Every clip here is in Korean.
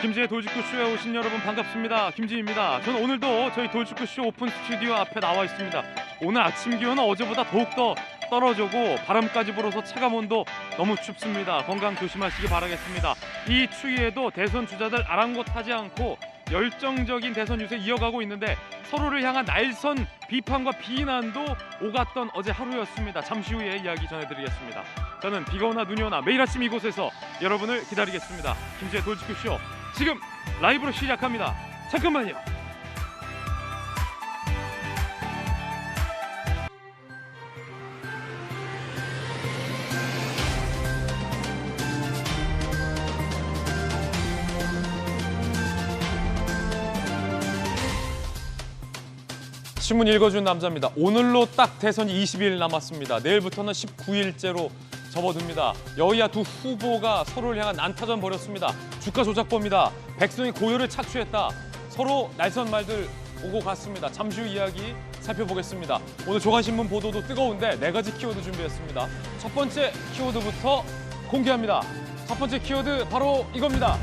김지의 돌직구쇼에 오신 여러분 반갑습니다. 김지입니다. 저는 오늘도 저희 돌직구쇼 오픈 스튜디오 앞에 나와 있습니다. 오늘 아침 기온은 어제보다 더욱더 떨어지고 바람까지 불어서 체감온도 너무 춥습니다. 건강 조심하시기 바라겠습니다. 이 추위에도 대선 주자들 아랑곳하지 않고 열정적인 대선 유세 이어가고 있는데 서로를 향한 날선 비판과 비난도 오갔던 어제 하루였습니다. 잠시 후에 이야기 전해드리겠습니다. 저는 비가 오나 눈이 오나 매일 아침 이곳에서 여러분을 기다리겠습니다. 김지의 돌직구쇼 지금 라이브로 시작합니다. 잠깐만요. 신문 읽어준 남자입니다. 오늘로 딱 대선이 20일 남았습니다. 내일부터는 19일째로 접어듭니다. 여야 두 후보가 서로를 향한 난타전 벌였습니다. 주가 조작범이다. 백성의 고열을 착취했다. 서로 날선 말들 오고 갔습니다. 잠시 후 이야기 살펴보겠습니다. 오늘 조간신문 보도도 뜨거운데 4가지 키워드 준비했습니다. 첫 번째 키워드부터 공개합니다. 첫 번째 키워드 바로 이겁니다.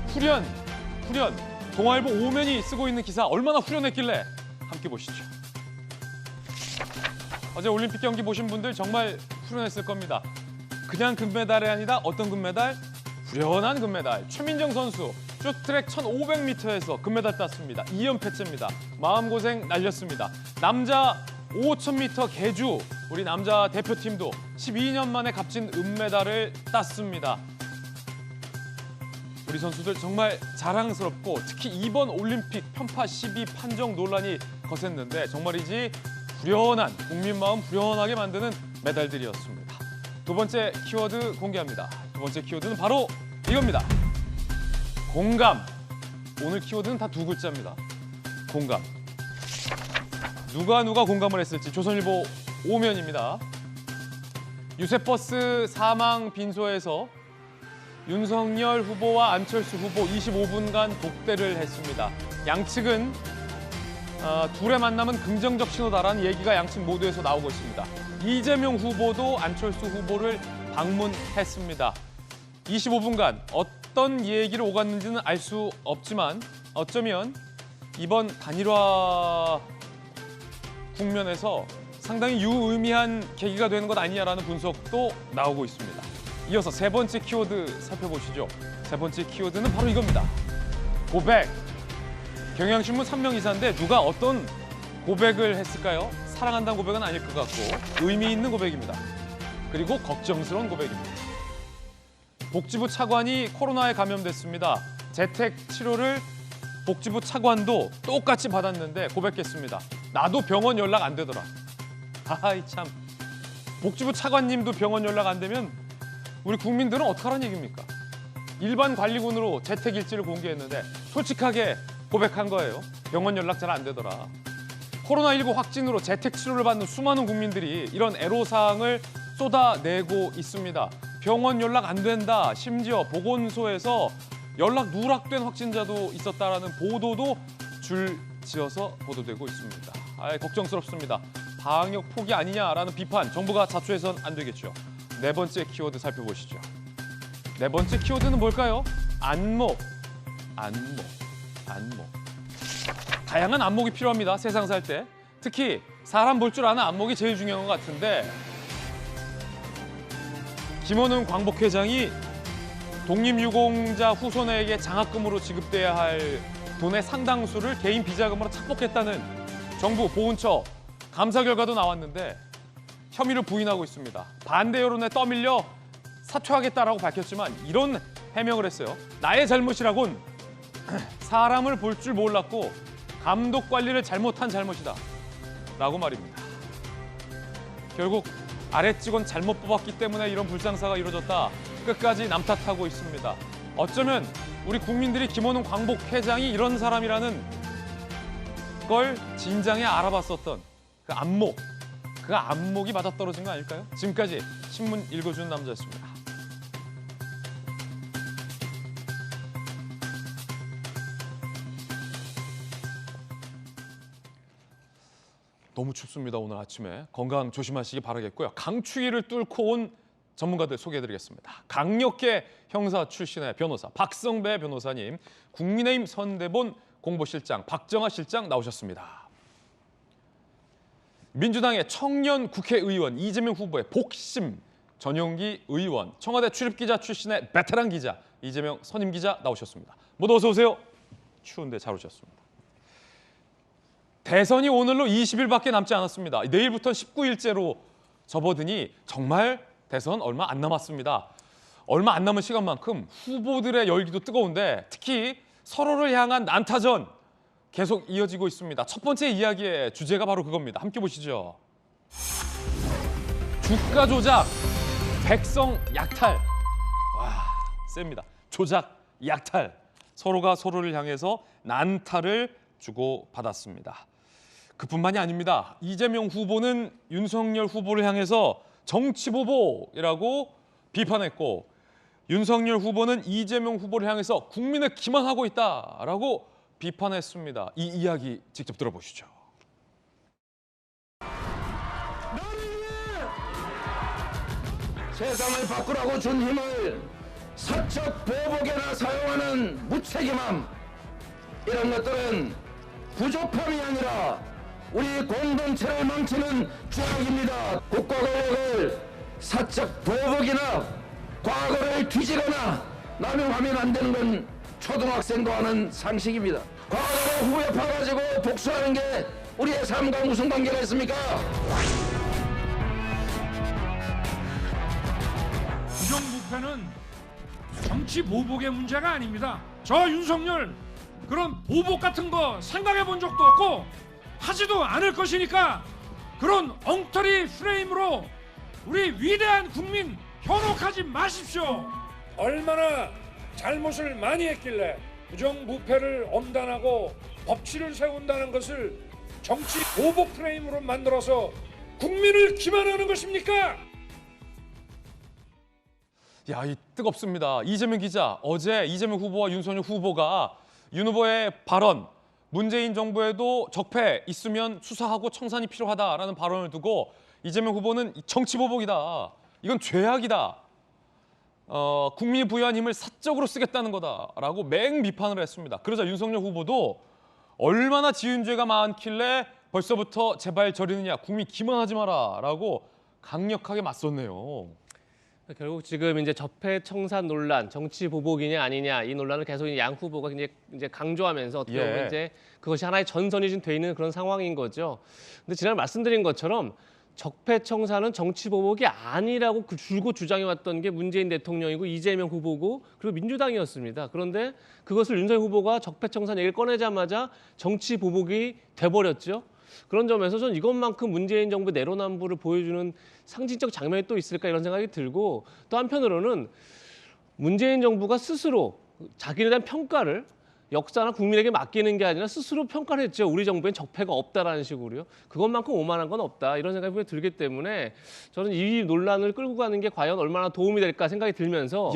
후련. 동아일보 오면이 쓰고 있는 기사 얼마나 후련했길래 함께 보시죠. 어제 올림픽 경기 보신 분들 정말 후련했을 겁니다. 그냥 금메달이 아니라 어떤 금메달? 후련한 금메달. 최민정 선수 쇼트트랙 1500m에서 금메달 땄습니다. 2연패째입니다. 마음고생 날렸습니다. 남자 5000m 계주 우리 남자 대표팀도 12년 만에 값진 은메달을 땄습니다. 우리 선수들 정말 자랑스럽고 특히 이번 올림픽 편파 시비 판정 논란이 거셌는데 정말이지 후련한 국민 마음 후련하게 만드는 메달들이었습니다. 두 번째 키워드 공개합니다. 두 번째 키워드는 바로 이겁니다. 공감. 오늘 키워드는 다 두 글자입니다. 공감. 누가 공감을 했을지 조선일보 오면입니다. 유세버스 사망 빈소에서 윤석열 후보와 안철수 후보 25분간 독대를 했습니다. 양측은 둘의 만남은 긍정적 신호다라는 얘기가 양측 모두에서 나오고 있습니다. 이재명 후보도 안철수 후보를 방문했습니다. 25분간 어떤 얘기를 오갔는지는 알 수 없지만 어쩌면 이번 단일화 국면에서 상당히 유의미한 계기가 되는 것 아니냐라는 분석도 나오고 있습니다. 이어서 세 번째 키워드 살펴보시죠. 세 번째 키워드는 바로 이겁니다. 고백. 경향신문 3명 이사인데 누가 어떤 고백을 했을까요? 사랑한다는 고백은 아닐 것 같고 의미 있는 고백입니다. 그리고 걱정스러운 고백입니다. 복지부 차관이 코로나에 감염됐습니다. 재택 치료를 복지부 차관도 똑같이 받았는데 고백했습니다. 나도 병원 연락 안 되더라. 아이 참. 복지부 차관님도 병원 연락 안 되면 우리 국민들은 어떡하라는 얘기입니까? 일반 관리군으로 재택 일지를 공개했는데 솔직하게 고백한 거예요. 병원 연락 잘 안 되더라. 코로나19 확진으로 재택 치료를 받는 수많은 국민들이 이런 애로사항을 쏟아내고 있습니다. 병원 연락 안 된다. 심지어 보건소에서 연락 누락된 확진자도 있었다라는 보도도 줄지어서 보도되고 있습니다. 걱정스럽습니다. 방역 포기 아니냐라는 비판, 정부가 자초해선 안 되겠죠. 네 번째 키워드 살펴보시죠. 네 번째 키워드는 뭘까요? 안목. 다양한 안목이 필요합니다. 세상 살 때. 특히 사람 볼 줄 아는 안목이 제일 중요한 것 같은데 김원훈 광복회장이 독립유공자 후손에게 장학금으로 지급돼야 할 돈의 상당수를 개인 비자금으로 착복했다는 정부 보훈처 감사 결과도 나왔는데 혐의를 부인하고 있습니다. 반대 여론에 떠밀려 사퇴하겠다라고 밝혔지만 이런 해명을 했어요. 나의 잘못이라곤 사람을 볼 줄 몰랐고 감독 관리를 잘못한 잘못이다 라고 말입니다. 결국 아래 직원 잘못 뽑았기 때문에 이런 불상사가 이루어졌다. 끝까지 남 탓하고 있습니다. 어쩌면 우리 국민들이 김원훈 광복회장이 이런 사람이라는 걸 진작에 알아봤었던 그 안목이 맞아떨어진 거 아닐까요? 지금까지 신문 읽어주는 남자였습니다. 너무 춥습니다. 오늘 아침에 건강 조심하시기 바라겠고요. 강추위를 뚫고 온 전문가들 소개해드리겠습니다. 강력계 형사 출신의 변호사 박성배 변호사님, 국민의힘 선대본 공보실장 박정아 실장 나오셨습니다. 민주당의 청년 국회의원 이재명 후보의 복심 전용기 의원, 청와대 출입기자 출신의 베테랑 기자 이재명 선임 기자 나오셨습니다. 모두 어서 오세요. 추운데 잘 오셨습니다. 대선이 오늘로 20일밖에 남지 않았습니다. 내일부터 19일째로 접어드니 정말 대선 얼마 안 남았습니다. 얼마 안 남은 시간만큼 후보들의 열기도 뜨거운데 특히 서로를 향한 난타전 계속 이어지고 있습니다. 첫 번째 이야기의 주제가 바로 그겁니다. 함께 보시죠. 주가 조작, 백성 약탈. 와, 셉니다. 조작, 약탈. 서로가 서로를 향해서 난타를 주고받았습니다. 그뿐만이 아닙니다. 이재명 후보는 윤석열 후보를 향해서 정치보복이라고 비판했고, 윤석열 후보는 이재명 후보를 향해서 국민을 기만하고 있다라고 비판했습니다. 이 이야기 직접 들어보시죠. 세상을 바꾸라고 준 힘을 사적 보복에나 사용하는 무책임함, 이런 것들은 부족함이 아니라 우리 공동체를 망치는 죄악입니다. 국가 권력을 사적 보복이나 과거를 뒤지거나 남용하면 안 되는 건 초등학생도 하는 상식입니다. 과거를 후에 파가지고 복수하는 게 우리의 삶과 무슨 관계가 있습니까? 부정부패는 정치 보복의 문제가 아닙니다. 저 윤석열 그런 보복 같은 거 생각해 본 적도 없고 하지도 않을 것이니까 그런 엉터리 프레임으로 우리 위대한 국민 현혹하지 마십시오. 얼마나 잘못을 많이 했길래 부정부패를 엄단하고 법치를 세운다는 것을 정치 보복 프레임으로 만들어서 국민을 기만하는 것입니까? 야, 이 뜨겁습니다. 이재명 기자, 어제 이재명 후보와 윤석열 후보가 윤 후보의 발언, 문재인 정부에도 적폐 있으면 수사하고 청산이 필요하다라는 발언을 두고 이재명 후보는 정치보복이다, 이건 죄악이다, 국민이 부여한 힘을 사적으로 쓰겠다는 거다라고 맹비판을 했습니다. 그러자 윤석열 후보도 얼마나 지은 죄가 많길래 벌써부터 제발 저리느냐, 국민 기만하지 마라라고 강력하게 맞섰네요. 결국 지금 이제 적폐 청산 논란, 정치 보복이냐 아니냐 이 논란을 계속 양 후보가 이제 강조하면서 어떻게 보면 이제 그것이 하나의 전선이 좀 돼 있는 그런 상황인 거죠. 근데 지난해 말씀드린 것처럼 적폐 청산은 정치 보복이 아니라고 줄곧 주장해왔던 게 문재인 대통령이고 이재명 후보고 그리고 민주당이었습니다. 그런데 그것을 윤석열 후보가 적폐 청산 얘기를 꺼내자마자 정치 보복이 돼버렸죠. 그런 점에서 전 이것만큼 문재인 정부 내로남불을 보여주는 상징적 장면이 또 있을까 이런 생각이 들고, 또 한편으로는 문재인 정부가 스스로 자기에 대한 평가를 역사나 국민에게 맡기는 게 아니라 스스로 평가를 했죠. 우리 정부엔 적폐가 없다라는 식으로요. 그것만큼 오만한 건 없다 이런 생각이 들기 때문에 저는 이 논란을 끌고 가는 게 과연 얼마나 도움이 될까 생각이 들면서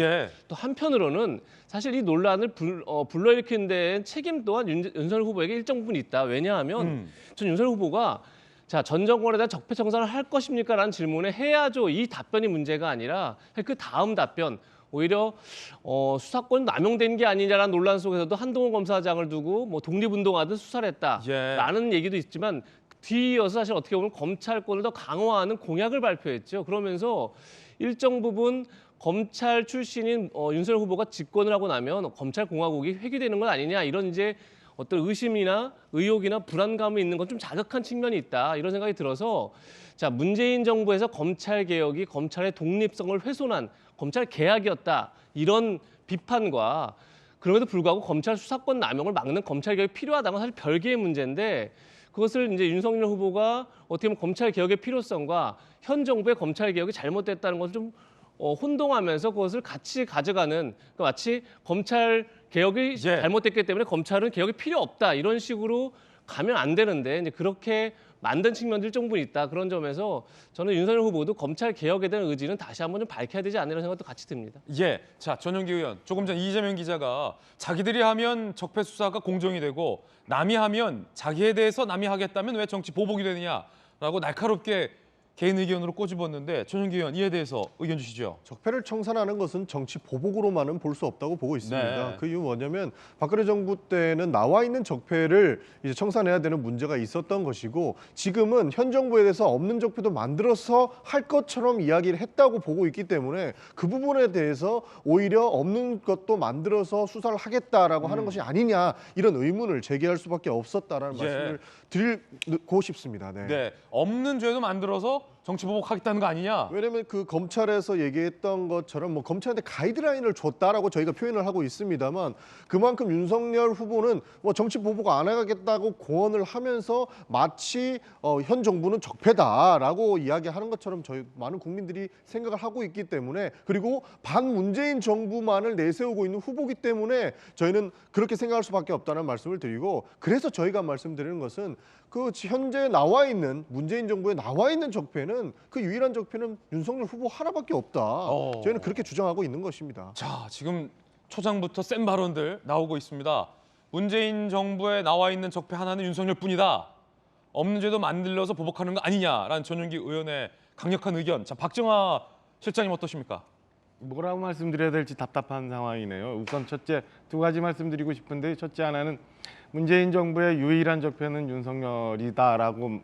또 한편으로는 사실 이 논란을 불러일으킨 데엔 책임 또한 윤석열 후보에게 일정 부분 있다. 왜냐하면 전 윤석열 후보가 자, 전 정권에 대한 적폐 청산을 할 것입니까? 라는 질문에 해야죠. 이 답변이 문제가 아니라 그 다음 답변, 오히려 수사권 남용된 게 아니냐라는 논란 속에서도 한동훈 검사장을 두고 뭐 독립운동하듯 수사를 했다라는 얘기도 있지만 뒤이어서 사실 어떻게 보면 검찰권을 더 강화하는 공약을 발표했죠. 그러면서 일정 부분 검찰 출신인 윤석열 후보가 집권을 하고 나면 검찰공화국이 획일되는 건 아니냐 이런 이제 어떤 의심이나 의혹이나 불안감이 있는 건 좀 자극한 측면이 있다 이런 생각이 들어서, 자, 문재인 정부에서 검찰 개혁이 검찰의 독립성을 훼손한 검찰 개혁이었다 이런 비판과 그럼에도 불구하고 검찰 수사권 남용을 막는 검찰 개혁이 필요하다는 건 사실 별개의 문제인데, 그것을 이제 윤석열 후보가 어떻게 보면 검찰 개혁의 필요성과 현 정부의 검찰 개혁이 잘못됐다는 것을 좀 혼동하면서 그것을 같이 가져가는, 그러니까 마치 검찰 개혁이 잘못됐기 때문에 검찰은 개혁이 필요 없다 이런 식으로 가면 안 되는데 이제 그렇게 만든 측면들이 좀 있다. 그런 점에서 저는 윤석열 후보도 검찰 개혁에 대한 의지는 다시 한번 좀 밝혀야 되지 않나 이런 생각도 같이 듭니다. 자, 전용기 의원, 조금 전 이재명 기자가 자기들이 하면 적폐 수사가 공정이 되고 남이 하면 자기에 대해서 남이 하겠다면 왜 정치 보복이 되느냐라고 날카롭게 개인 의견으로 꼬집었는데 전용기 의원 이에 대해서 의견 주시죠. 적폐를 청산하는 것은 정치 보복으로만은 볼 수 없다고 보고 있습니다. 네. 그 이유 뭐냐면 박근혜 정부 때는 나와 있는 적폐를 이제 청산해야 되는 문제가 있었던 것이고 지금은 현 정부에 대해서 없는 적폐도 만들어서 할 것처럼 이야기를 했다고 보고 있기 때문에 그 부분에 대해서 오히려 없는 것도 만들어서 수사를 하겠다라고 하는 것이 아니냐 이런 의문을 제기할 수밖에 없었다라는 예. 말씀을 드리고 싶습니다. 네. 네, 없는 죄도 만들어서 정치 보복하겠다는 거 아니냐? 왜냐하면 그 검찰에서 얘기했던 것처럼 뭐 검찰한테 가이드라인을 줬다라고 저희가 표현을 하고 있습니다만 그만큼 윤석열 후보는 뭐 정치 보복 안 하겠다고 고언을 하면서 마치 현 정부는 적폐다라고 이야기하는 것처럼 저희 많은 국민들이 생각을 하고 있기 때문에 그리고 반문재인 정부만을 내세우고 있는 후보기 때문에 저희는 그렇게 생각할 수밖에 없다는 말씀을 드리고 그래서 저희가 말씀드리는 것은 그 현재 나와 있는 문재인 정부에 나와 있는 적폐는 그 유일한 적폐는 윤석열 후보 하나밖에 없다. 저희는 그렇게 주장하고 있는 것입니다. 자, 지금 초장부터 센 발언들 나오고 있습니다. 문재인 정부에 나와 있는 적폐 하나는 윤석열뿐이다. 없는 죄도 만들어서 보복하는 거 아니냐라는 전용기 의원의 강력한 의견. 자, 박정하 실장님 어떠십니까? 뭐라고 말씀드려야 될지 답답한 상황이네요. 우선 첫째 두 가지 말씀드리고 싶은데 첫째 하나는 문재인 정부의 유일한 적폐는 윤석열이다라고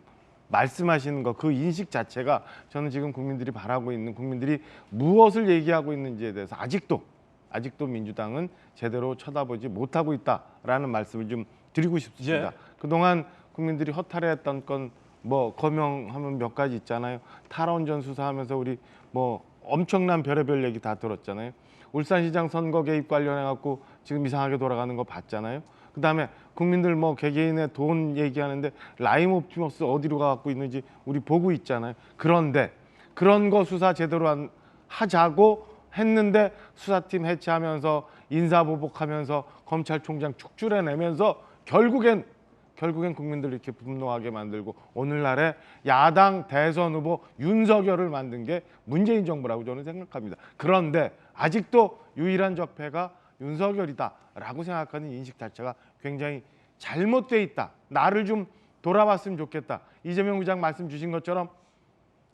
말씀하시는 거 그 인식 자체가 저는 지금 국민들이 바라고 있는 국민들이 무엇을 얘기하고 있는지에 대해서 아직도 민주당은 제대로 쳐다보지 못하고 있다라는 말씀을 좀 드리고 싶습니다. 예. 그동안 국민들이 허탈해했던 건 뭐 거명하면 몇 가지 있잖아요. 탈원전 수사하면서 우리 뭐 엄청난 별의별 얘기 다 들었잖아요. 울산시장 선거 개입 관련해 갖고 지금 이상하게 돌아가는 거 봤잖아요. 그다음에 국민들 뭐 개개인의 돈 얘기하는데 라임 옵티머스 어디로 가갖고 있는지 우리 보고 있잖아요. 그런데 그런 거 수사 제대로 하자고 했는데 수사팀 해체하면서 인사보복하면서 검찰총장 축출해내면서 결국엔 국민들 이렇게 분노하게 만들고 오늘날의 야당 대선 후보 윤석열을 만든 게 문재인 정부라고 저는 생각합니다. 그런데 아직도 유일한 적폐가 윤석열이다라고 생각하는 인식 자체가 굉장히 잘못돼 있다. 나를 좀 돌아봤으면 좋겠다. 이재명 부장 말씀 주신 것처럼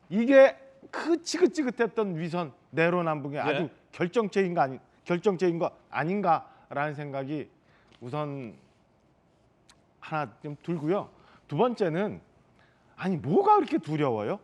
이게 그 지긋지긋했던 위선 내로남북의 아주 결정체인 거 아닌가라는 생각이 우선 하나 좀 들고요. 두 번째는 아니 뭐가 그렇게 두려워요?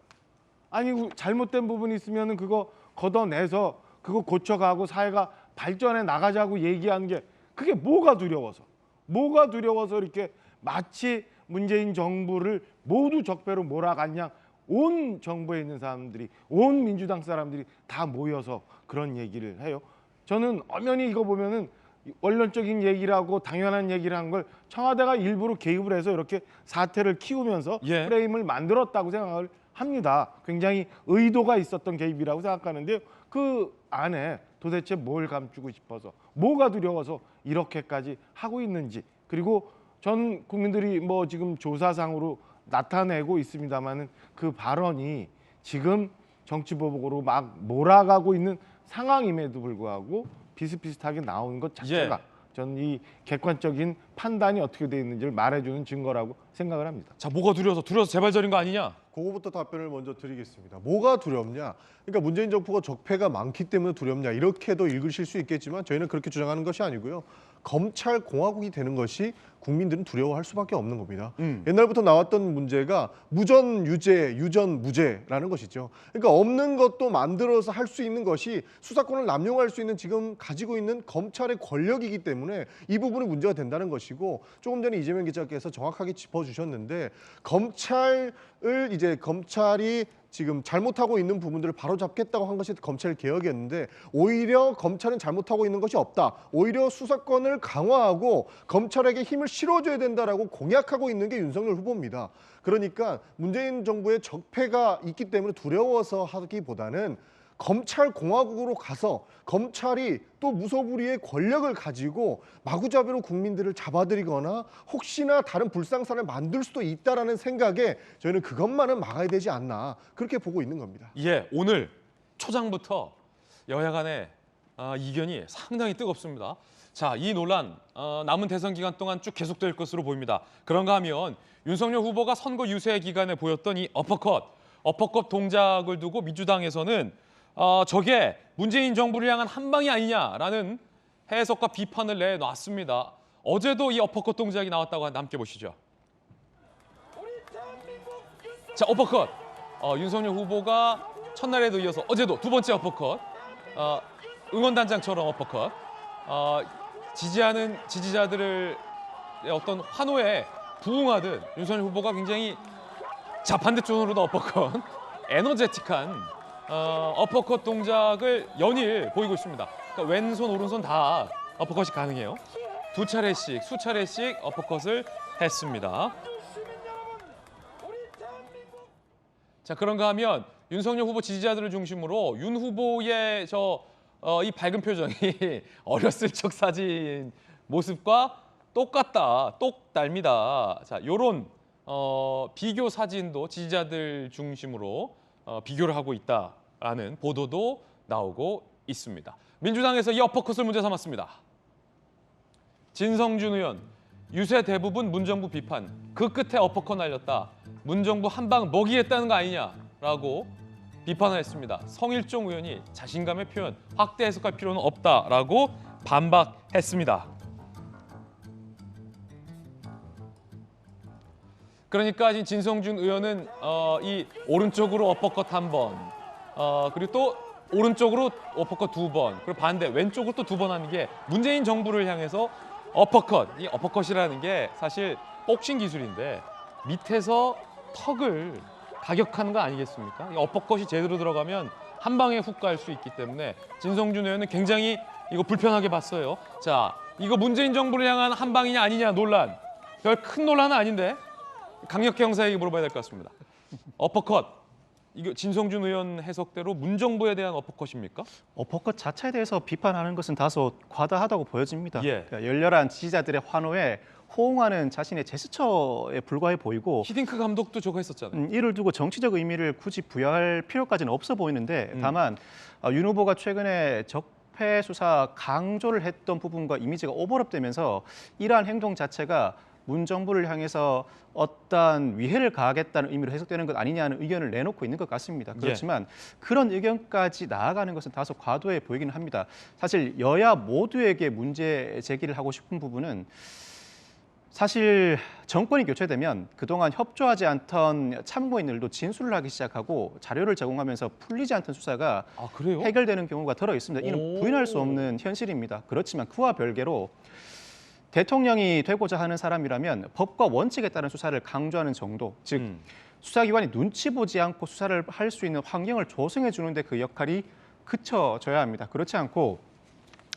아니 잘못된 부분이 있으면은 그거 걷어내서 그거 고쳐가고 사회가 발전해 나가자고 얘기하는 게 그게 뭐가 두려워서 이렇게 마치 문재인 정부를 모두 적폐로 몰아간 양 온 정부에 있는 사람들이 온 민주당 사람들이 다 모여서 그런 얘기를 해요. 저는 엄연히 이거 보면은 원론적인 얘기라고 당연한 얘기를 한 걸 청와대가 일부러 개입을 해서 이렇게 사태를 키우면서 프레임을 만들었다고 생각을 합니다. 굉장히 의도가 있었던 개입이라고 생각하는데요. 그 안에 도대체 뭘 감추고 싶어서 뭐가 두려워서 이렇게까지 하고 있는지 그리고 전 국민들이 뭐 지금 조사상으로 나타내고 있습니다마는 그 발언이 지금 정치보복으로 막 몰아가고 있는 상황임에도 불구하고 비슷비슷하게 나오는 것 자체가 저는 이 객관적인 판단이 어떻게 돼 있는지를 말해주는 증거라고 생각을 합니다. 자, 뭐가 두려워서 재발절인 거 아니냐? 그거부터 답변을 먼저 드리겠습니다. 뭐가 두렵냐? 그러니까 문재인 정부가 적폐가 많기 때문에 두렵냐? 이렇게도 읽으실 수 있겠지만 저희는 그렇게 주장하는 것이 아니고요. 검찰 공화국이 되는 것이 국민들은 두려워할 수밖에 없는 겁니다. 옛날부터 나왔던 문제가 무전 유죄, 유전 무죄라는 것이죠. 그러니까 없는 것도 만들어서 할 수 있는 것이 수사권을 남용할 수 있는 지금 가지고 있는 검찰의 권력이기 때문에 이 부분이 문제가 된다는 것이고 조금 전에 이재명 기자께서 정확하게 짚어주셨는데 검찰이 지금 잘못하고 있는 부분들을 바로잡겠다고 한 것이 검찰 개혁이었는데 오히려 검찰은 잘못하고 있는 것이 없다. 오히려 수사권을 강화하고 검찰에게 힘을 실어줘야 된다라고 공약하고 있는 게 윤석열 후보입니다. 그러니까 문재인 정부의 적폐가 있기 때문에 두려워서 하기보다는 검찰 공화국으로 가서 검찰이 또 무소불위의 권력을 가지고 마구잡이로 국민들을 잡아들이거나 혹시나 다른 불상사를 만들 수도 있다라는 생각에 저희는 그것만은 막아야 되지 않나 그렇게 보고 있는 겁니다. 예, 오늘 초장부터 여야 간의 이견이 상당히 뜨겁습니다. 자, 이 논란 남은 대선 기간 동안 쭉 계속될 것으로 보입니다. 그런가 하면 윤석열 후보가 선거 유세 기간에 보였던 이 어퍼컷, 어퍼컷 동작을 두고 민주당에서는 저게 문재인 정부를 향한 한방이 아니냐라는 해석과 비판을 내놨습니다. 어제도 이 어퍼컷 동작이 나왔다고 하는데 함께 보시죠. 자, 어퍼컷. 윤석열 후보가 첫날에도 이어서 어제도 두 번째 어퍼컷. 응원단장처럼 어퍼컷. 지지하는 지지자들의 어떤 환호에 부응하듯 윤석열 후보가 굉장히 자 반대쪽으로도 어퍼컷. 에너제틱한 어퍼컷 동작을 연일 보이고 있습니다. 그러니까 왼손 오른손 다 어퍼컷이 가능해요. 두 차례씩 수차례씩 어퍼컷을 했습니다. 자, 그런가 하면 윤석열 후보 지지자들을 중심으로 윤 후보의 이 밝은 표정이 어렸을 적 사진 모습과 똑같다, 똑 닮이다. 자, 요런 비교 사진도 지지자들 중심으로 비교를 하고 있다라는 보도도 나오고 있습니다. 민주당에서 이 어퍼컷을 문제 삼았습니다. 진성준 의원, 유세 대부분 문정부 비판, 그 끝에 어퍼컷 날렸다. 문정부 한 방 먹이겠다는 거 아니냐라고 비판을 했습니다. 성일종 의원이 자신감의 표현, 확대 해석할 필요는 없다라고 반박했습니다. 그러니까 지금 진성준 의원은 이 오른쪽으로 어퍼컷 한 번, 그리고 또 오른쪽으로 어퍼컷 두 번, 그리고 반대 왼쪽으로 또 두 번 하는 게 문재인 정부를 향해서 어퍼컷, 이 어퍼컷이라는 게 사실 복싱 기술인데 밑에서 턱을 가격하는 거 아니겠습니까? 이 어퍼컷이 제대로 들어가면 한 방에 훅 갈 수 있기 때문에 진성준 의원은 굉장히 이거 불편하게 봤어요. 자, 이거 문재인 정부를 향한 한 방이냐 아니냐 논란. 별 큰 논란은 아닌데 강력계 형사에게 물어봐야 될 것 같습니다. 어퍼컷, 이거 진성준 의원 해석대로 문정부에 대한 어퍼컷입니까? 어퍼컷 자체에 대해서 비판하는 것은 다소 과다하다고 보여집니다. 예. 그러니까 열렬한 지지자들의 환호에 호응하는 자신의 제스처에 불과해 보이고 히딩크 감독도 저거 했었잖아요. 이를 두고 정치적 의미를 굳이 부여할 필요까지는 없어 보이는데 다만 윤 후보가 최근에 적폐 수사 강조를 했던 부분과 이미지가 오버랩되면서 이러한 행동 자체가 문 정부를 향해서 어떤 위해를 가하겠다는 의미로 해석되는 것 아니냐는 의견을 내놓고 있는 것 같습니다. 그렇지만 그런 의견까지 나아가는 것은 다소 과도해 보이기는 합니다. 사실 여야 모두에게 문제 제기를 하고 싶은 부분은 사실 정권이 교체되면 그동안 협조하지 않던 참고인들도 진술을 하기 시작하고 자료를 제공하면서 풀리지 않던 수사가 그래요? 해결되는 경우가 들어 있습니다. 이는 부인할 수 없는 현실입니다. 그렇지만 그와 별개로 대통령이 되고자 하는 사람이라면 법과 원칙에 따른 수사를 강조하는 정도, 즉 수사기관이 눈치 보지 않고 수사를 할 수 있는 환경을 조성해 주는데 그 역할이 그쳐져야 합니다. 그렇지 않고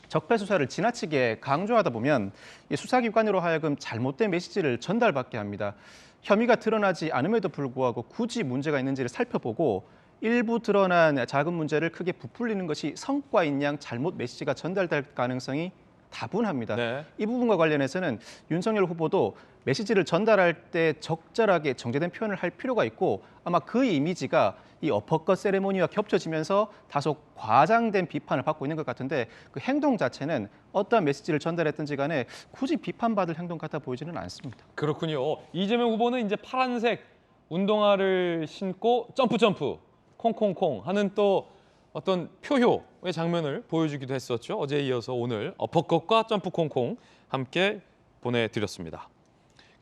적폐 수사를 지나치게 강조하다 보면 수사기관으로 하여금 잘못된 메시지를 전달받게 합니다. 혐의가 드러나지 않음에도 불구하고 굳이 문제가 있는지를 살펴보고 일부 드러난 작은 문제를 크게 부풀리는 것이 성과인 양 잘못 메시지가 전달될 가능성이 다분합니다. 네. 이 부분과 관련해서는 윤석열 후보도 메시지를 전달할 때 적절하게 정제된 표현을 할 필요가 있고 아마 그 이미지가 이 어퍼컷 세레모니와 겹쳐지면서 다소 과장된 비판을 받고 있는 것 같은데 그 행동 자체는 어떤 메시지를 전달했든지 간에 굳이 비판받을 행동 같아 보이지는 않습니다. 그렇군요. 이재명 후보는 이제 파란색 운동화를 신고 점프 콩콩콩 하는 또 어떤 표효의 장면을 보여주기도 했었죠. 어제에 이어서 오늘 어퍼컷과 점프 콩콩 함께 보내드렸습니다.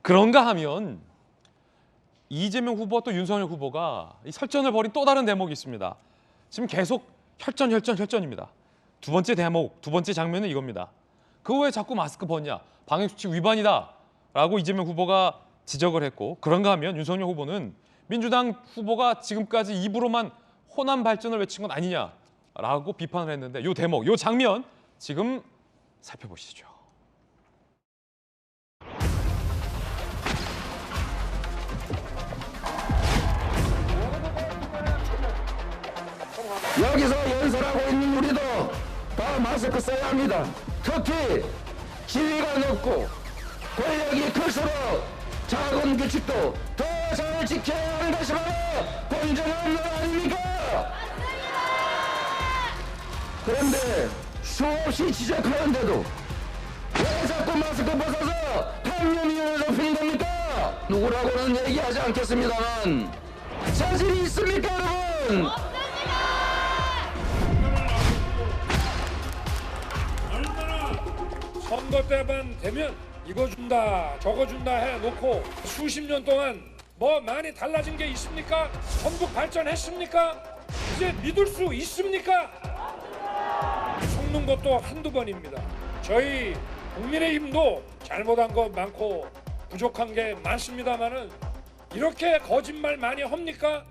그런가 하면 이재명 후보와 또 윤석열 후보가 이 설전을 벌인 또 다른 대목이 있습니다. 지금 계속 혈전입니다. 두 번째 대목, 두 번째 장면은 이겁니다. 그 왜 자꾸 마스크 벗냐? 방역수칙 위반이다라고 이재명 후보가 지적을 했고 그런가 하면 윤석열 후보는 민주당 후보가 지금까지 입으로만 호남 발전을 외친 건 아니냐라고 비판을 했는데 이 대목, 이 장면 지금 살펴보시죠. 여기서 연설하고 있는 우리도 다 마스크 써야 합니다. 특히 지위가 높고 권력이 클수록 작은 규칙도 더 잘 지켜야 하는 것이 바로 공정한 나라 아닙니까? 그런데 수없이 지적하는데도 왜 자꾸 마스크 벗어서 판명위원을 높이는 겁니까? 누구라고는 얘기하지 않겠습니다만 사실이 있습니까, 여러분? 얼마나 선거 때만 되면 이거 준다 저거 준다 해놓고 수십 년 동안 뭐 많이 달라진 게 있습니까? 전국 발전했습니까? 이제 믿을 수 있습니까? 속는 것도 한두 번입니다. 저희 국민의힘도 잘못한 거 많고 부족한 게 많습니다만은 이렇게 거짓말 많이 합니까?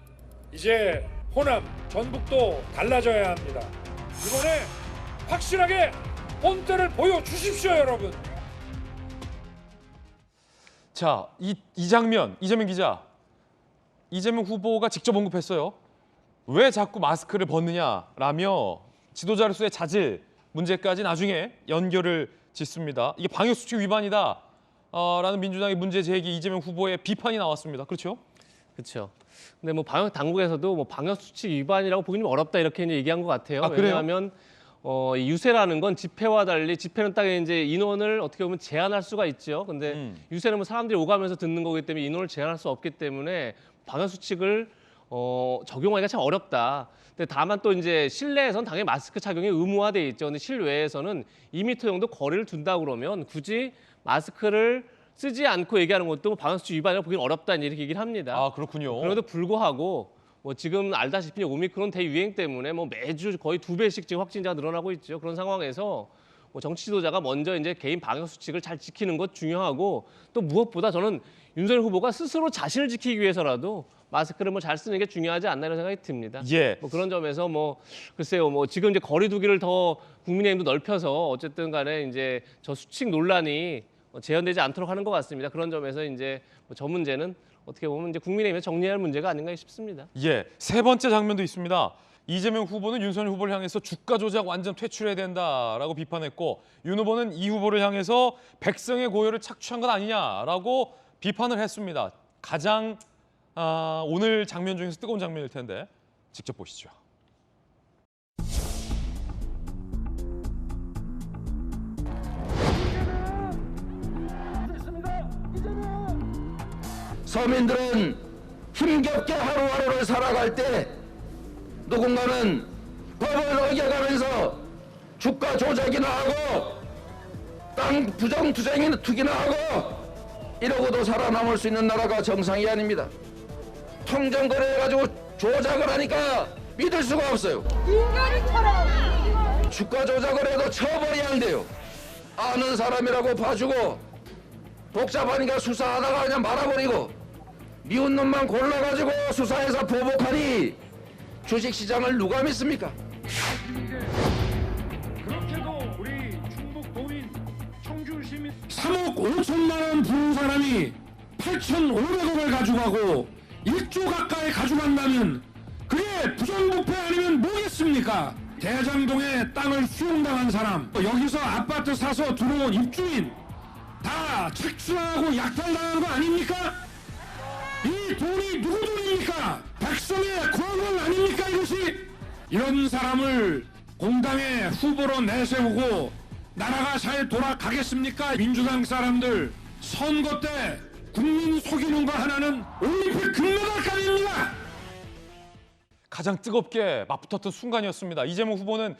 이제 호남, 전북도 달라져야 합니다. 이번에 확실하게 본때를 보여주십시오, 여러분. 자, 이 장면 이재명 기자, 이재명 후보가 직접 언급했어요. 왜 자꾸 마스크를 벗느냐라며 지도자로서의 자질 문제까지 나중에 연결을 짓습니다. 이게 방역수칙 위반이다. 라는 민주당의 문제 제기, 이재명 후보의 비판이 나왔습니다. 그렇죠? 그렇죠. 근데 뭐 방역 당국에서도 뭐 방역 수칙 위반이라고 보기 좀 어렵다 이렇게 이제 얘기한 것 같아요. 아, 그래요? 왜냐하면 이 유세라는 건 집회와 달리 집회는 딱 이제 인원을 어떻게 보면 제한할 수가 있죠. 근데 유세는 뭐 사람들이 오가면서 듣는 거기 때문에 인원을 제한할 수 없기 때문에 방역 수칙을 적용하기가 참 어렵다. 근데 다만 또 이제 실내에서는 당연히 마스크 착용이 의무화돼 있죠. 근데 실외에서는 2m 정도 거리를 둔다 그러면 굳이 마스크를 쓰지 않고 얘기하는 것도 방역 수칙 위반이라고 보기는 어렵다 이렇게 얘기를 합니다. 아, 그렇군요. 그럼에도 불구하고 뭐 지금 알다시피 오미크론 대유행 때문에 뭐 매주 거의 2배씩 지금 확진자가 늘어나고 있죠. 그런 상황에서 뭐 정치 지도자가 먼저 이제 개인 방역 수칙을 잘 지키는 것 중요하고 또 무엇보다 저는 윤석열 후보가 스스로 자신을 지키기 위해서라도 마스크를 뭐 잘 쓰는 게 중요하지 않나 이런 생각이 듭니다. 예. 뭐 그런 점에서 뭐 글쎄요, 뭐 지금 이제 거리두기를 더 국민의힘도 넓혀서 어쨌든 간에 이제 저 수칙 논란이 재현되지 않도록 하는 것 같습니다. 그런 점에서 이제 뭐 저 문제는 어떻게 보면 이제 국민의힘에 정리할 문제가 아닌가 싶습니다. 예, 세 번째 장면도 있습니다. 이재명 후보는 윤석열 후보를 향해서 주가 조작 완전 퇴출해야 된다라고 비판했고, 윤 후보는 이 후보를 향해서 백성의 고열을 착취한 것 아니냐라고 비판을 했습니다. 가장 오늘 장면 중에서 뜨거운 장면일 텐데 직접 보시죠. 서민들은 힘겹게 하루하루를 살아갈 때 누군가는 법을 어겨가면서 주가 조작이나 하고 땅 부정 투기나 하고 이러고도 살아남을 수 있는 나라가 정상이 아닙니다. 통정거래해가지고 조작을 하니까 믿을 수가 없어요. 인간이처럼 주가 조작을 해도 처벌이 안 돼요. 아는 사람이라고 봐주고 복잡하니까 수사하다가 그냥 말아버리고 미운 놈만 골라가지고 수사해서 보복하니 주식시장을 누가 믿습니까? 그렇게도 우리 충북 도민 청주 시민 3억 5천만 원 부른 사람이 8,500억을 가져가고 1조 가까이 가져간다면 그게 부정부패 아니면 뭐겠습니까? 대장동에 땅을 수용당한 사람, 여기서 아파트 사서 들어온 입주민 다 착취하고 약탈당한 거 아닙니까? 이 돈이 누구 돈입니까? 백성의 권원 아닙니까 이것이? 이런 사람을 공당의 후보로 내세우고 나라가 잘 돌아가겠습니까? 민주당 사람들 선거 때 국민 속이는 거 하나는 올림픽 금메달감입니다. 가장 뜨겁게 맞붙었던 순간이었습니다. 이재명 후보는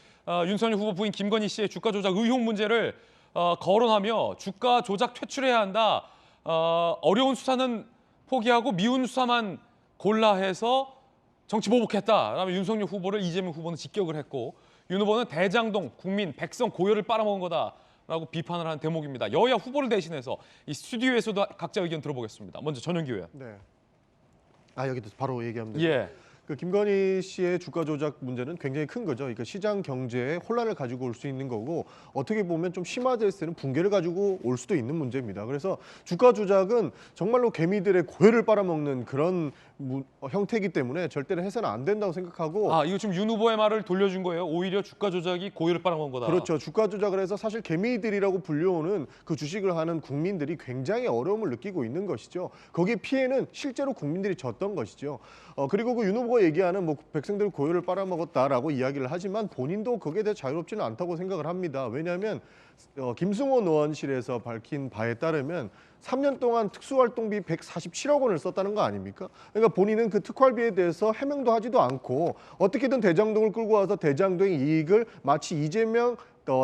윤석열 후보 부인 김건희 씨의 주가 조작 의혹 문제를 거론하며 주가 조작 퇴출해야 한다. 어려운 수사는 포기하고 미운 수사만 골라 해서 정치 보복했다라며 윤석열 후보를 이재명 후보는 직격을 했고, 윤 후보는 대장동 국민 백성 고열을 빨아먹은 거다라고 비판을 한 대목입니다. 여야 후보를 대신해서 이 스튜디오에서도 각자 의견 들어보겠습니다. 먼저 전현기 의원. 네. 여기도 바로 얘기하면 돼요. 예. 그 김건희 씨의 주가 조작 문제는 굉장히 큰 거죠. 그러니까 시장 경제에 혼란을 가지고 올 수 있는 거고, 어떻게 보면 좀 심화됐을 때는 붕괴를 가지고 올 수도 있는 문제입니다. 그래서 주가 조작은 정말로 개미들의 고열을 빨아먹는 그런 형태이기 때문에 절대로 해서는 안 된다고 생각하고. 이거 지금 윤 후보의 말을 돌려준 거예요. 오히려 주가 조작이 고열을 빨아먹은 거다. 그렇죠. 주가 조작을 해서 사실 개미들이라고 불려오는 그 주식을 하는 국민들이 굉장히 어려움을 느끼고 있는 것이죠. 거기에 피해는 실제로 국민들이 졌던 것이죠. 그리고 그 윤 후보가 후보 얘기하는 뭐 백성들 고요를 빨아먹었다라고 이야기를 하지만 본인도 거기에 대해 자유롭지는 않다고 생각을 합니다. 왜냐하면 김승호 의원실에서 밝힌 바에 따르면 3년 동안 특수활동비 147억 원을 썼다는 거 아닙니까? 그러니까 본인은 그 특활비에 대해서 해명도 하지도 않고 어떻게든 대장동을 끌고 와서 대장동의 이익을 마치 이재명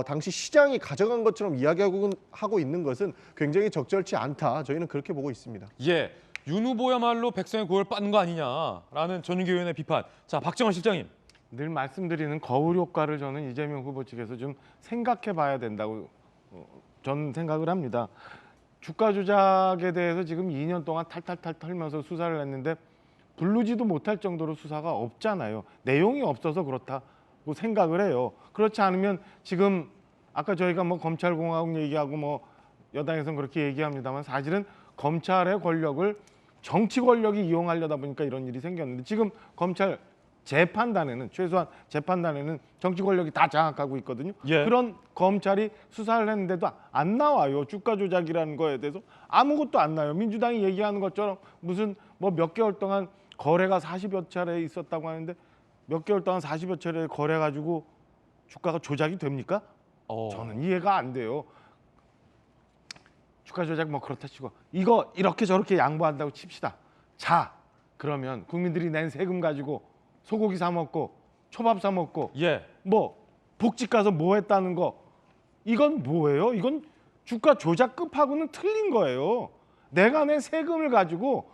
당시 시장이 가져간 것처럼 이야기하고 있는 것은 굉장히 적절치 않다. 저희는 그렇게 보고 있습니다. 예, 윤 후보야말로 백성의 고요를 빤 거 아니냐라는 전윤기 의원의 비판. 자, 박정원 실장님. 늘 말씀드리는 거울 효과를 저는 이재명 후보 측에서 좀 생각해 봐야 된다고 저는 생각을 합니다. 주가 조작에 대해서 지금 2년 동안 탈탈탈 털면서 수사를 했는데 부르지도 못할 정도로 수사가 없잖아요. 내용이 없어서 그렇다고 생각을 해요. 그렇지 않으면 지금 아까 저희가 뭐 검찰공화국 얘기하고 뭐 여당에서는 그렇게 얘기합니다만 사실은 검찰의 권력을 정치 권력이 이용하려다 보니까 이런 일이 생겼는데 지금 검찰 재판단에는 최소한 재판단에는 정치 권력이 다 장악하고 있거든요. 예. 그런 검찰이 수사를 했는데도 안 나와요. 주가 조작이라는 거에 대해서 아무것도 안 나와요. 민주당이 얘기하는 것처럼 무슨 뭐 몇 개월 동안 거래가 40여 차례 있었다고 하는데 몇 개월 동안 40여 차례 거래 가지고 주가가 조작이 됩니까? 저는 이해가 안 돼요. 주가 조작 뭐 그렇다 치고 이거 이렇게 저렇게 양보한다고 칩시다. 자, 그러면 국민들이 낸 세금 가지고 소고기 사 먹고 초밥 사 먹고 예. 뭐 복직 가서 뭐 했다는 거 이건 뭐예요? 이건 주가 조작급하고는 틀린 거예요. 내가 낸 세금을 가지고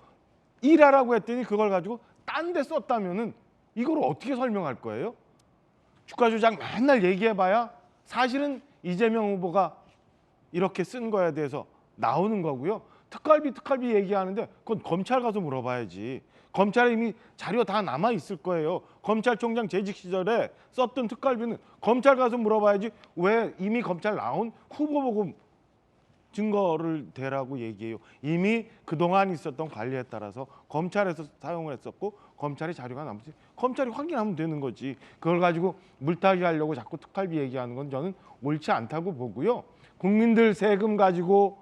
일하라고 했더니 그걸 가지고 딴 데 썼다면은 이걸 어떻게 설명할 거예요? 주가 조작 맨날 얘기해봐야 사실은 이재명 후보가 이렇게 쓴 거에 대해서 나오는 거고요. 특활비 얘기하는데 그건 검찰 가서 물어봐야지. 검찰에 이미 자료 다 남아 있을 거예요. 검찰총장 재직 시절에 썼던 특활비는 검찰 가서 물어봐야지 왜 이미 검찰 나온 후보 보고 증거를 대라고 얘기해요. 이미 그동안 있었던 관리에 따라서 검찰에서 사용을 했었고 검찰이 자료가 남지 검찰이 확인하면 되는 거지. 그걸 가지고 물타기 하려고 자꾸 특활비 얘기하는 건 저는 옳지 않다고 보고요. 국민들 세금 가지고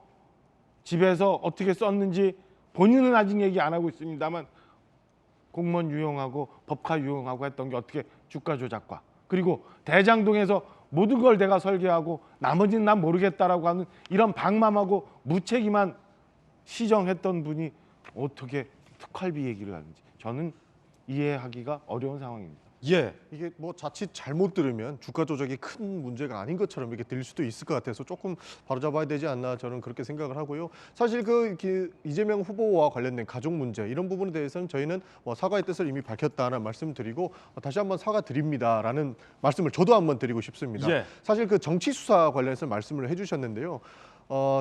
집에서 어떻게 썼는지 본인은 아직 얘기 안 하고 있습니다만 공무원 유용하고 법카 유용하고 했던 게 어떻게 주가 조작과 그리고 대장동에서 모든 걸 내가 설계하고 나머지는 난 모르겠다라고 하는 이런 방맘하고 무책임한 시정했던 분이 어떻게 특활비 얘기를 하는지 저는 이해하기가 어려운 상황입니다. 예. 이게 뭐 자칫 잘못 들으면 주가 조작이 큰 문제가 아닌 것처럼 이렇게 들릴 수도 있을 것 같아서 조금 바로잡아야 되지 않나 저는 그렇게 생각을 하고요. 사실 그 이재명 후보와 관련된 가족 문제 이런 부분에 대해서는 저희는 사과의 뜻을 이미 밝혔다는 말씀드리고 다시 한번 사과드립니다라는 말씀을 저도 한번 드리고 싶습니다. 예. 사실 그 정치 수사 관련해서 말씀을 해주셨는데요.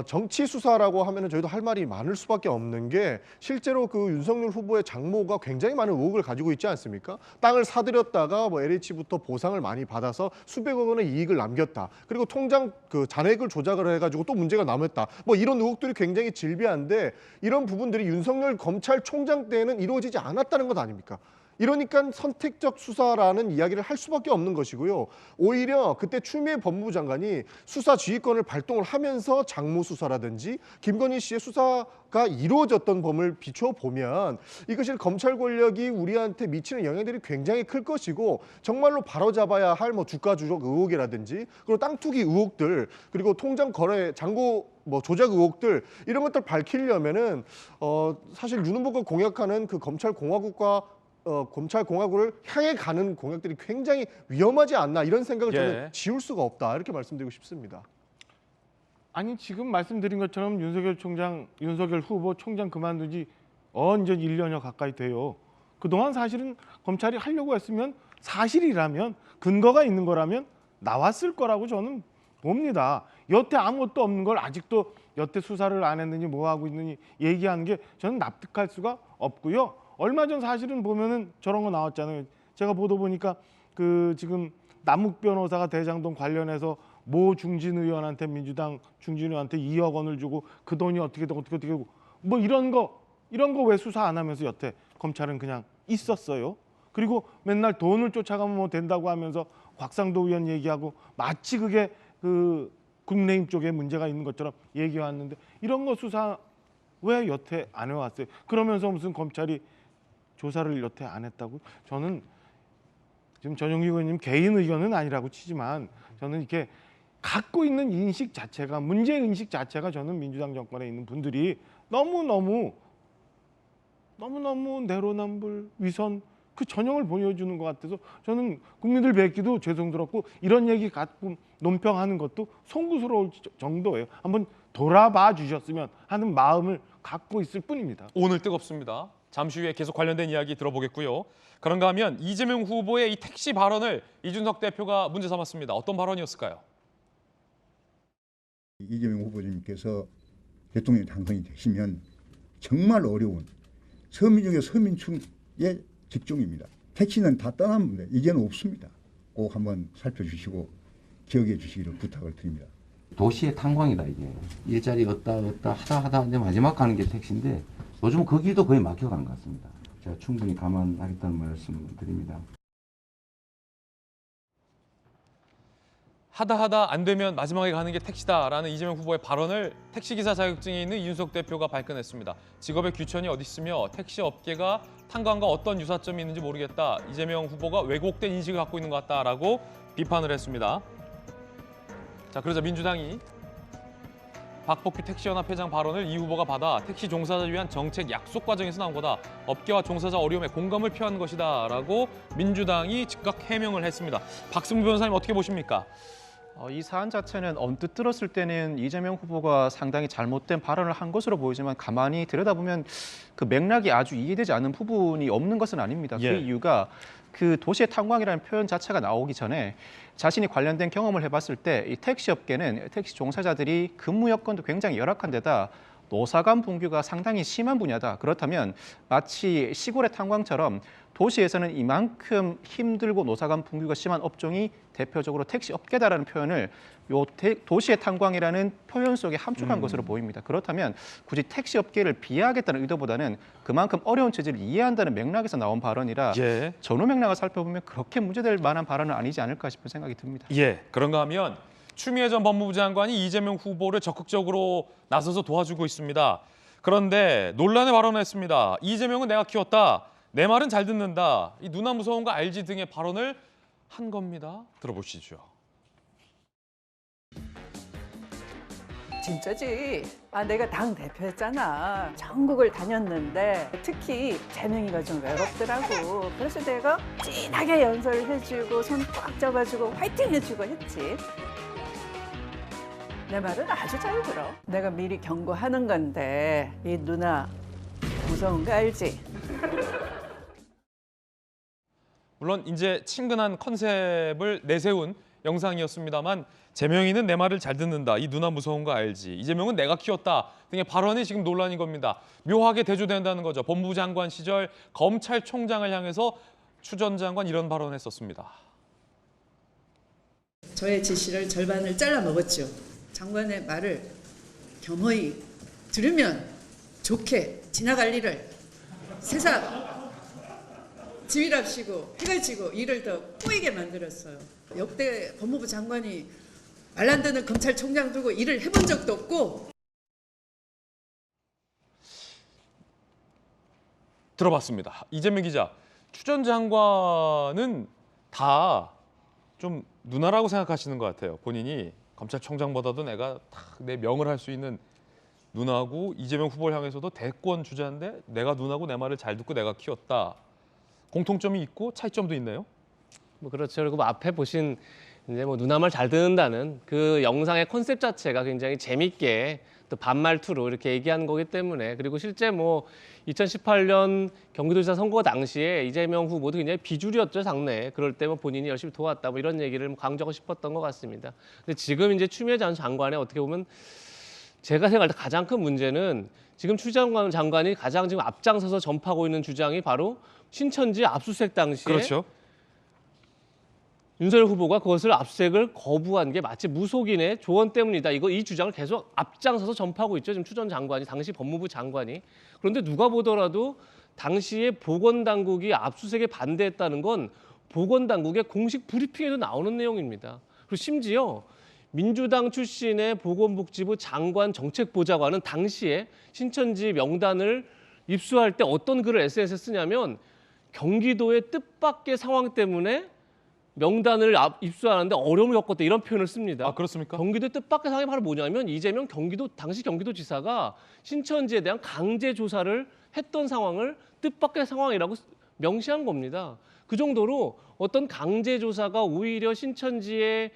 정치 수사라고 하면은 저희도 할 말이 많을 수밖에 없는 게 실제로 그 윤석열 후보의 장모가 굉장히 많은 의혹을 가지고 있지 않습니까? 땅을 사들였다가 뭐 LH부터 보상을 많이 받아서 수백억 원의 이익을 남겼다. 그리고 통장 그 잔액을 조작을 해가지고 또 문제가 남았다. 뭐 이런 의혹들이 굉장히 질비한데 이런 부분들이 윤석열 검찰총장 때는 이루어지지 않았다는 것 아닙니까? 이러니까 선택적 수사라는 이야기를 할 수밖에 없는 것이고요. 오히려 그때 추미애 법무부 장관이 수사 지휘권을 발동을 하면서 장모 수사라든지 김건희 씨의 수사가 이루어졌던 범을 비춰보면 이것이 검찰 권력이 우리한테 미치는 영향들이 굉장히 클 것이고 정말로 바로잡아야 할 뭐 주가 조작 의혹이라든지 그리고 땅 투기 의혹들 그리고 통장 거래 잔고 뭐 조작 의혹들 이런 것들 밝히려면은 사실 윤 후보가 공약하는 그 검찰 공화국을 향해 가는 공약들이 굉장히 위험하지 않나 이런 생각을 저는 지울 수가 없다 이렇게 말씀드리고 싶습니다. 아니 지금 말씀드린 것처럼 윤석열 후보 총장 그만둔 지 언제 1년여 가까이 돼요. 그동안 사실은 검찰이 하려고 했으면 사실이라면 근거가 있는 거라면 나왔을 거라고 저는 봅니다. 여태 아무것도 없는 걸 아직도 여태 수사를 안 했느니 뭐 하고 있느니 얘기하는 게 저는 납득할 수가 없고요. 얼마 전 사실은 보면은 저런 거 나왔잖아요. 제가 보도 보니까 그 지금 남욱 변호사가 대장동 관련해서 모 중진 의원한테 민주당 중진 의원한테 2억 원을 주고 그 돈이 어떻게 되고 뭐 이런 거 왜 수사 안 하면서 여태 검찰은 그냥 있었어요. 그리고 맨날 돈을 쫓아가면 뭐 된다고 하면서 곽상도 의원 얘기하고 마치 그게 그 국민의힘 쪽에 문제가 있는 것처럼 얘기해왔는데 이런 거 수사 왜 여태 안 해왔어요? 그러면서 무슨 검찰이 조사를 여태 안 했다고? 저는 지금 전용기 의원님 개인 의견은 아니라고 치지만 저는 이렇게 갖고 있는 인식 자체가, 문제 인식 자체가 저는 민주당 정권에 있는 분들이 너무너무 내로남불, 위선 그 전형을 보여주는 것 같아서 저는 국민들 뵙기도 죄송스럽고 이런 얘기 갖고 논평하는 것도 송구스러울 정도예요. 한번 돌아봐 주셨으면 하는 마음을 갖고 있을 뿐입니다. 오늘 뜨겁습니다. 잠시 후에 계속 관련된 이야기 들어보겠고요. 그런가 하면 이재명 후보의 이 택시 발언을 이준석 대표가 문제 삼았습니다. 어떤 발언이었을까요? 이재명 후보님께서 대통령이 당선이 되시면 정말 어려운 서민 중에 서민층의 직종입니다. 택시는 다 떠났는데 이제는 없습니다. 꼭 한번 살펴주시고 기억해 주시기를 부탁을 드립니다. 도시의 탄광이다 이게. 일자리 얻다 하다 이제 마지막 가는 게 택시인데 요즘 그 길도 거의 막혀가는 것 같습니다. 제가 충분히 감안하겠다는 말씀을 드립니다. 하다 안 되면 마지막에 가는 게 택시다라는 이재명 후보의 발언을 택시기사 자격증이 있는 이준석 대표가 발끈했습니다. 직업의 규천이 어디 있으며 택시 업계가 탄광과 어떤 유사점이 있는지 모르겠다. 이재명 후보가 왜곡된 인식을 갖고 있는 것 같다라고 비판을 했습니다. 자, 그러자 민주당이 박복규 택시연합회장 발언을 이 후보가 받아 택시 종사자를 위한 정책 약속 과정에서 나온 거다. 업계와 종사자 어려움에 공감을 표한 것이다라고 민주당이 즉각 해명을 했습니다. 박승무 변호사님 어떻게 보십니까? 이 사안 자체는 언뜻 들었을 때는 이재명 후보가 상당히 잘못된 발언을 한 것으로 보이지만 가만히 들여다보면 그 맥락이 아주 이해되지 않는 부분이 없는 것은 아닙니다. 예. 그 이유가 그 도시의 탄광이라는 표현 자체가 나오기 전에 자신이 관련된 경험을 해봤을 때 이 택시 업계는 택시 종사자들이 근무 여건도 굉장히 열악한 데다 노사간 분규가 상당히 심한 분야다. 그렇다면 마치 시골의 탄광처럼 도시에서는 이만큼 힘들고 노사간 분규가 심한 업종이 대표적으로 택시 업계다라는 표현을 도시의 탄광이라는 표현 속에 함축한 것으로 보입니다. 그렇다면 굳이 택시 업계를 비하하겠다는 의도보다는 그만큼 어려운 처지를 이해한다는 맥락에서 나온 발언이라 예. 전후 맥락을 살펴보면 그렇게 문제될 만한 발언은 아니지 않을까 싶은 생각이 듭니다. 예, 그런가 하면 추미애 전 법무부 장관이 이재명 후보를 적극적으로 나서서 도와주고 있습니다. 그런데 논란에 발언했습니다. 이재명은 내가 키웠다. 내 말은 잘 듣는다. 이 누나 무서운 거 알지 등의 발언을 한 겁니다. 들어보시죠. 진짜지. 내가 당 대표였잖아. 전국을 다녔는데 특히 재명이가 좀 외롭더라고. 그래서 내가 진하게 연설을 해주고 손 꽉 잡아주고 화이팅 해주고 했지. 내 말은 아주 잘 들어. 내가 미리 경고하는 건데 이 누나 무서운 거 알지? 물론 이제 친근한 컨셉을 내세운 영상이었습니다만 재명이는 내 말을 잘 듣는다. 이 누나 무서운 거 알지. 이재명은 내가 키웠다. 등의 발언이 지금 논란인 겁니다. 묘하게 대조된다는 거죠. 법무부 장관 시절 검찰총장을 향해서 추 전 장관 이런 발언을 했었습니다. 저의 지시를 절반을 잘라 먹었죠. 장관의 말을 겸허히 들으면 좋게 지나갈 일을 세상 지휘랍시고 해가지고 일을 더 꼬이게 만들었어요. 역대 법무부 장관이 말 안 듣는 검찰총장 두고 일을 해본 적도 없고. 들어봤습니다. 이재명 기자, 추 전 장관은 다 좀 누나라고 생각하시는 것 같아요. 본인이 검찰총장보다도 내가 딱 내 명을 할 수 있는 누나고 이재명 후보를 향해서도 대권 주자인데 내가 누나고 내 말을 잘 듣고 내가 키웠다. 공통점이 있고 차이점도 있나요? 뭐 그렇죠. 그리고 뭐 앞에 보신 이제 뭐 누나 말 잘 듣는다는 그 영상의 컨셉 자체가 굉장히 재밌게 또 반말투로 이렇게 얘기하는 거기 때문에 그리고 실제 뭐 2018년 경기도지사 선거 당시에 이재명 후보도 굉장히 비주류였죠, 당내에. 그럴 때 뭐 본인이 열심히 도왔다 뭐 이런 얘기를 강조하고 싶었던 것 같습니다. 근데 지금 이제 추미애 전 장관의 어떻게 보면 제가 생각할 때 가장 큰 문제는 지금 추 장관이 가장 지금 앞장서서 전파하고 있는 주장이 바로 신천지 압수수색 당시에 그렇죠. 윤석열 후보가 그것을 압수수색을 거부한 게 마치 무속인의 조언 때문이다. 이 주장을 계속 앞장서서 전파하고 있죠. 지금 추 전 장관이, 당시 법무부 장관이. 그런데 누가 보더라도 당시에 보건당국이 압수수색에 반대했다는 건 보건당국의 공식 브리핑에도 나오는 내용입니다. 그리고 심지어 민주당 출신의 보건복지부 장관 정책보좌관은 당시에 신천지 명단을 입수할 때 어떤 글을 SNS에 쓰냐면 경기도의 뜻밖의 상황 때문에 명단을 입수하는데 어려움을 겪었다 이런 표현을 씁니다. 아, 그렇습니까? 경기도의 뜻밖의 상황이 바로 뭐냐면 이재명 당시 경기도지사가 신천지에 대한 강제 조사를 했던 상황을 뜻밖의 상황이라고 명시한 겁니다. 그 정도로 어떤 강제 조사가 오히려 신천지의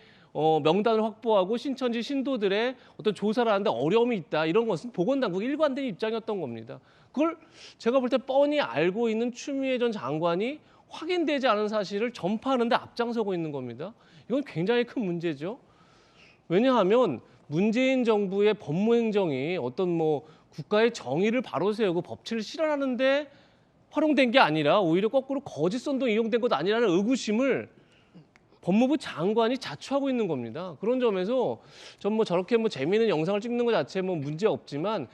명단을 확보하고 신천지 신도들의 어떤 조사를 하는데 어려움이 있다. 이런 것은 보건당국의 일관된 입장이었던 겁니다. 그걸 제가 볼 때 뻔히 알고 있는 추미애 전 장관이 확인되지 않은 사실을 전파하는 데 앞장서고 있는 겁니다. 이건 굉장히 큰 문제죠. 왜냐하면 문재인 정부의 법무행정이 어떤 국가의 정의를 바로 세우고 법치를 실현하는 데 활용된 게 아니라 오히려 거꾸로 거짓 선동에 이용된 것 아니라는 의구심을 법무부 장관이 자초하고 있는 겁니다. 그런 점에서 전 저렇게 재미있는 영상을 찍는 것 자체 문제 없지만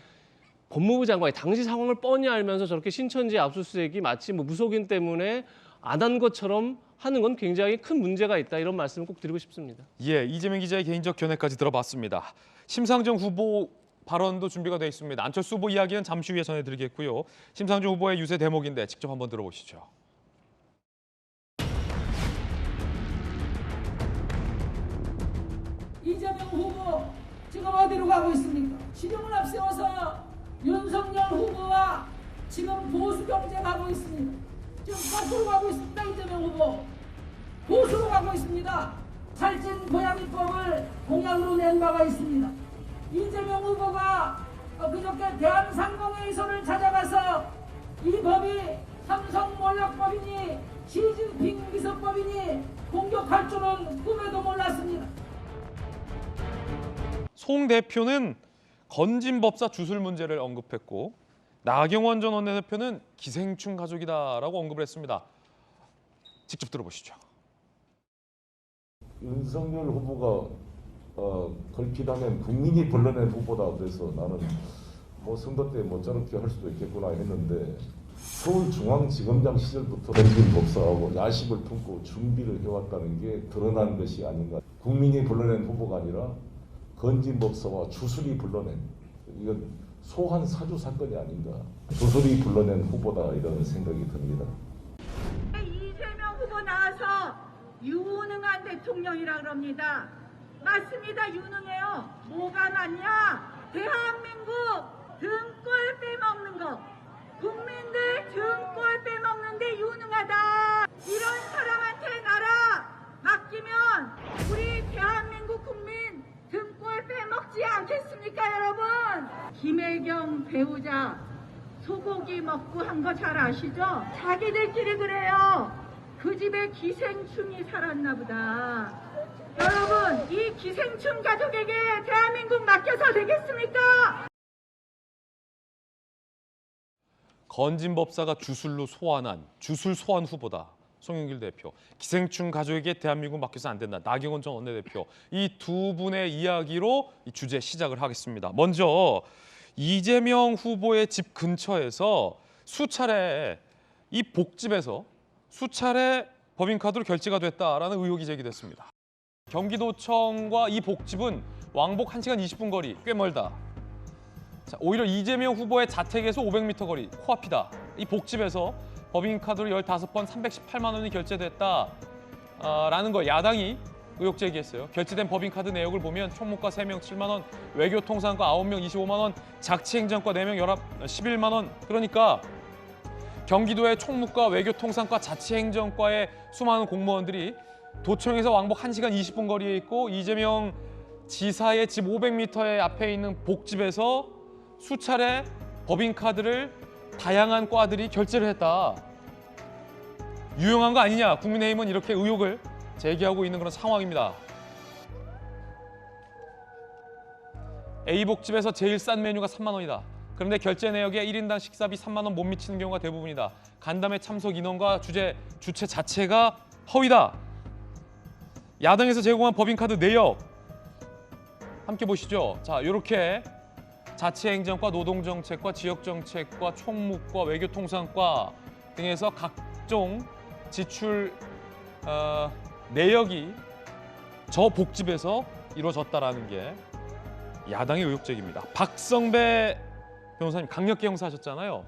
법무부 장관이 당시 상황을 뻔히 알면서 저렇게 신천지 압수수색이 마치 무속인 때문에 안 한 것처럼 하는 건 굉장히 큰 문제가 있다. 이런 말씀을 꼭 드리고 싶습니다. 예, 이재명 기자의 개인적 견해까지 들어봤습니다. 심상정 후보 발언도 준비가 되어 있습니다. 안철수 후보 이야기는 잠시 후에 전해드리겠고요. 심상정 후보의 유세 대목인데 직접 한번 들어보시죠. 이재명 후보 지금 어디로 가고 있습니까? 신용을 앞세워서 윤석열 후보와 지금 보수 경쟁하고 있습니다. 지금 거꾸로 가고 있습니다. 이재명 후보 보수로 가고 있습니다. 살찐 고양이법을 공약으로 낸 바가 있습니다. 이재명 후보가 그저께 대한상공회의소를 찾아가서 이 법이 삼성몰락법이니 시진핑 비서법이니 공격할 줄은 꿈에도 몰랐습니다. 송 대표는 건진법사 주술 문제를 언급했고 나경원 전 원내대표는 기생충 가족이다라고 언급을 했습니다. 직접 들어보시죠. 윤석열 후보가 걸핏하면 국민이 불러낸 후보다 그래서 나는 선거 때 저렇게 할 수도 있겠구나 했는데 서울중앙지검장 시절부터 건진법사하고 야심을 품고 준비를 해왔다는 게 드러난 것이 아닌가. 국민이 불러낸 후보가 아니라 건진법사와 주술이 불러낸, 이건 소환 사주 사건이 아닌가. 주술이 불러낸 후보다 이런 생각이 듭니다. 이재명 후보 나와서 유능한 대통령이라 그럽니다. 맞습니다. 유능해요. 뭐가 낫냐? 대한민국 등골 빼먹는 거. 국민들 등골 빼먹는데 유능하다. 이런 사람한테 나라 맡기면 우리 대한민국 국민 등골 빼먹지 않겠습니까, 여러분? 김혜경 배우자 소고기 먹고 한 거 잘 아시죠? 자기들끼리 그래요. 그 집에 기생충이 살았나 보다. 여러분, 이 기생충 가족에게 대한민국 맡겨서 되겠습니까? 건진법사가 주술로 소환한 주술 소환 후보다. 송영길 대표. 기생충 가족에게 대한민국 맡겨서 안 된다. 나경원 전 원내대표. 이 두 분의 이야기로 이 주제 시작을 하겠습니다. 먼저 이재명 후보의 집 근처에서 수차례 이 복집에서 수차례 법인카드로 결제가 됐다라는 의혹이 제기됐습니다. 경기도청과 이 복집은 왕복 1시간 20분 거리, 꽤 멀다. 자, 오히려 이재명 후보의 자택에서 500m 거리, 코앞이다. 이 복집에서 법인카드로 15번 318만 원이 결제됐다라는 거 야당이 의혹 제기했어요. 결제된 법인카드 내역을 보면 총무과 3명 7만 원, 외교통상과 9명 25만 원, 자치행정과 4명 11만 원. 그러니까 경기도의 총무과, 외교통상과, 자치행정과의 수많은 공무원들이 도청에서 왕복 1시간 20분 거리에 있고 이재명 지사의 집 500m의 앞에 있는 복집에서 수차례 법인카드를 다양한 과들이 결제를 했다. 유용한 거 아니냐. 국민의힘은 이렇게 의혹을 제기하고 있는 그런 상황입니다. A복집에서 제일 싼 메뉴가 3만 원이다. 그런데 결제 내역에 1인당 식사비 3만 원 못 미치는 경우가 대부분이다. 간담회 참석 인원과 주체 자체가 허위다. 야당에서 제공한 법인카드 내역 함께 보시죠. 자, 이렇게 자치행정과, 노동정책과, 지역정책과, 총무과, 외교통상과 등에서 각종 지출 내역이 저 복집에서 이루어졌다라는 게 야당의 의혹 제기입니다. 박성배 변호사님 강력계 형사하셨잖아요.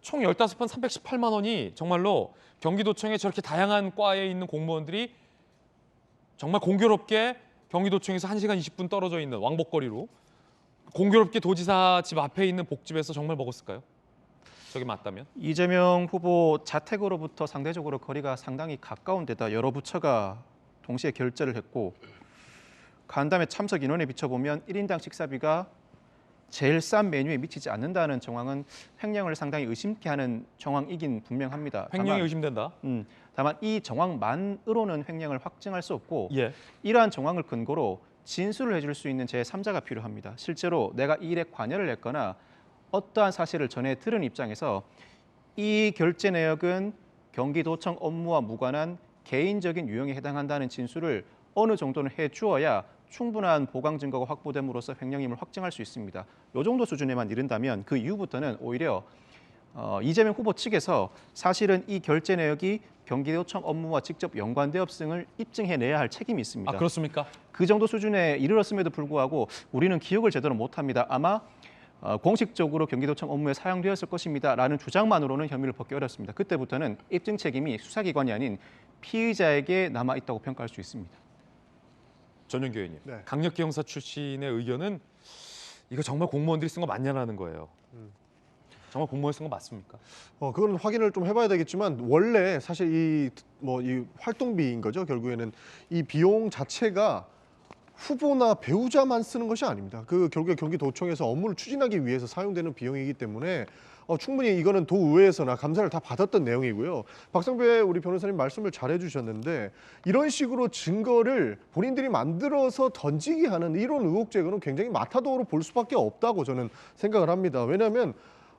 총 15번 318만 원이 정말로 경기도청에 저렇게 다양한 과에 있는 공무원들이 정말 공교롭게 경기도청에서 1시간 20분 떨어져 있는 왕복거리로 공교롭게 도지사 집 앞에 있는 복집에서 정말 먹었을까요? 저게 맞다면? 이재명 후보 자택으로부터 상대적으로 거리가 상당히 가까운 데다 여러 부처가 동시에 결재를 했고 간담회 참석 인원에 비춰보면 1인당 식사비가 제일 싼 메뉴에 미치지 않는다는 정황은 횡령을 상당히 의심케 하는 정황이긴 분명합니다. 횡령이 의심된다. 다만 이 정황만으로는 횡령을 확증할 수 없고 예. 이러한 정황을 근거로 진술을 해줄 수 있는 제3자가 필요합니다. 실제로 내가 이 일에 관여를 했거나 어떠한 사실을 전해 들은 입장에서 이 결제 내역은 경기도청 업무와 무관한 개인적인 유형에 해당한다는 진술을 어느 정도는 해주어야 충분한 보강 증거가 확보됨으로써 횡령임을 확증할 수 있습니다. 이 정도 수준에만 이른다면 그 이후부터는 오히려 이재명 후보 측에서 사실은 이 결제 내역이 경기도청 업무와 직접 연관되었음을 입증해내야 할 책임이 있습니다. 아, 그렇습니까? 그 정도 수준에 이르렀음에도 불구하고 우리는 기억을 제대로 못합니다. 아마 공식적으로 경기도청 업무에 사용되었을 것입니다라는 주장만으로는 혐의를 벗기 어렵습니다. 그때부터는 입증 책임이 수사기관이 아닌 피의자에게 남아있다고 평가할 수 있습니다. 전용기 의원님, 네. 강력기 형사 출신의 의견은 이거 정말 공무원들이 쓴 거 맞냐라는 거예요. 정말 공무원이 쓴 거 맞습니까? 그건 확인을 좀 해봐야 되겠지만 원래 사실 이 활동비인 거죠. 결국에는 이 비용 자체가 후보나 배우자만 쓰는 것이 아닙니다. 그 결국에 경기도청에서 업무를 추진하기 위해서 사용되는 비용이기 때문에 충분히 이거는 도의회에서나 감사를 다 받았던 내용이고요. 박성배 우리 변호사님 말씀을 잘 해주셨는데 이런 식으로 증거를 본인들이 만들어서 던지기 하는 이런 의혹 제거는 굉장히 마타도어로 볼 수밖에 없다고 저는 생각을 합니다. 왜냐하면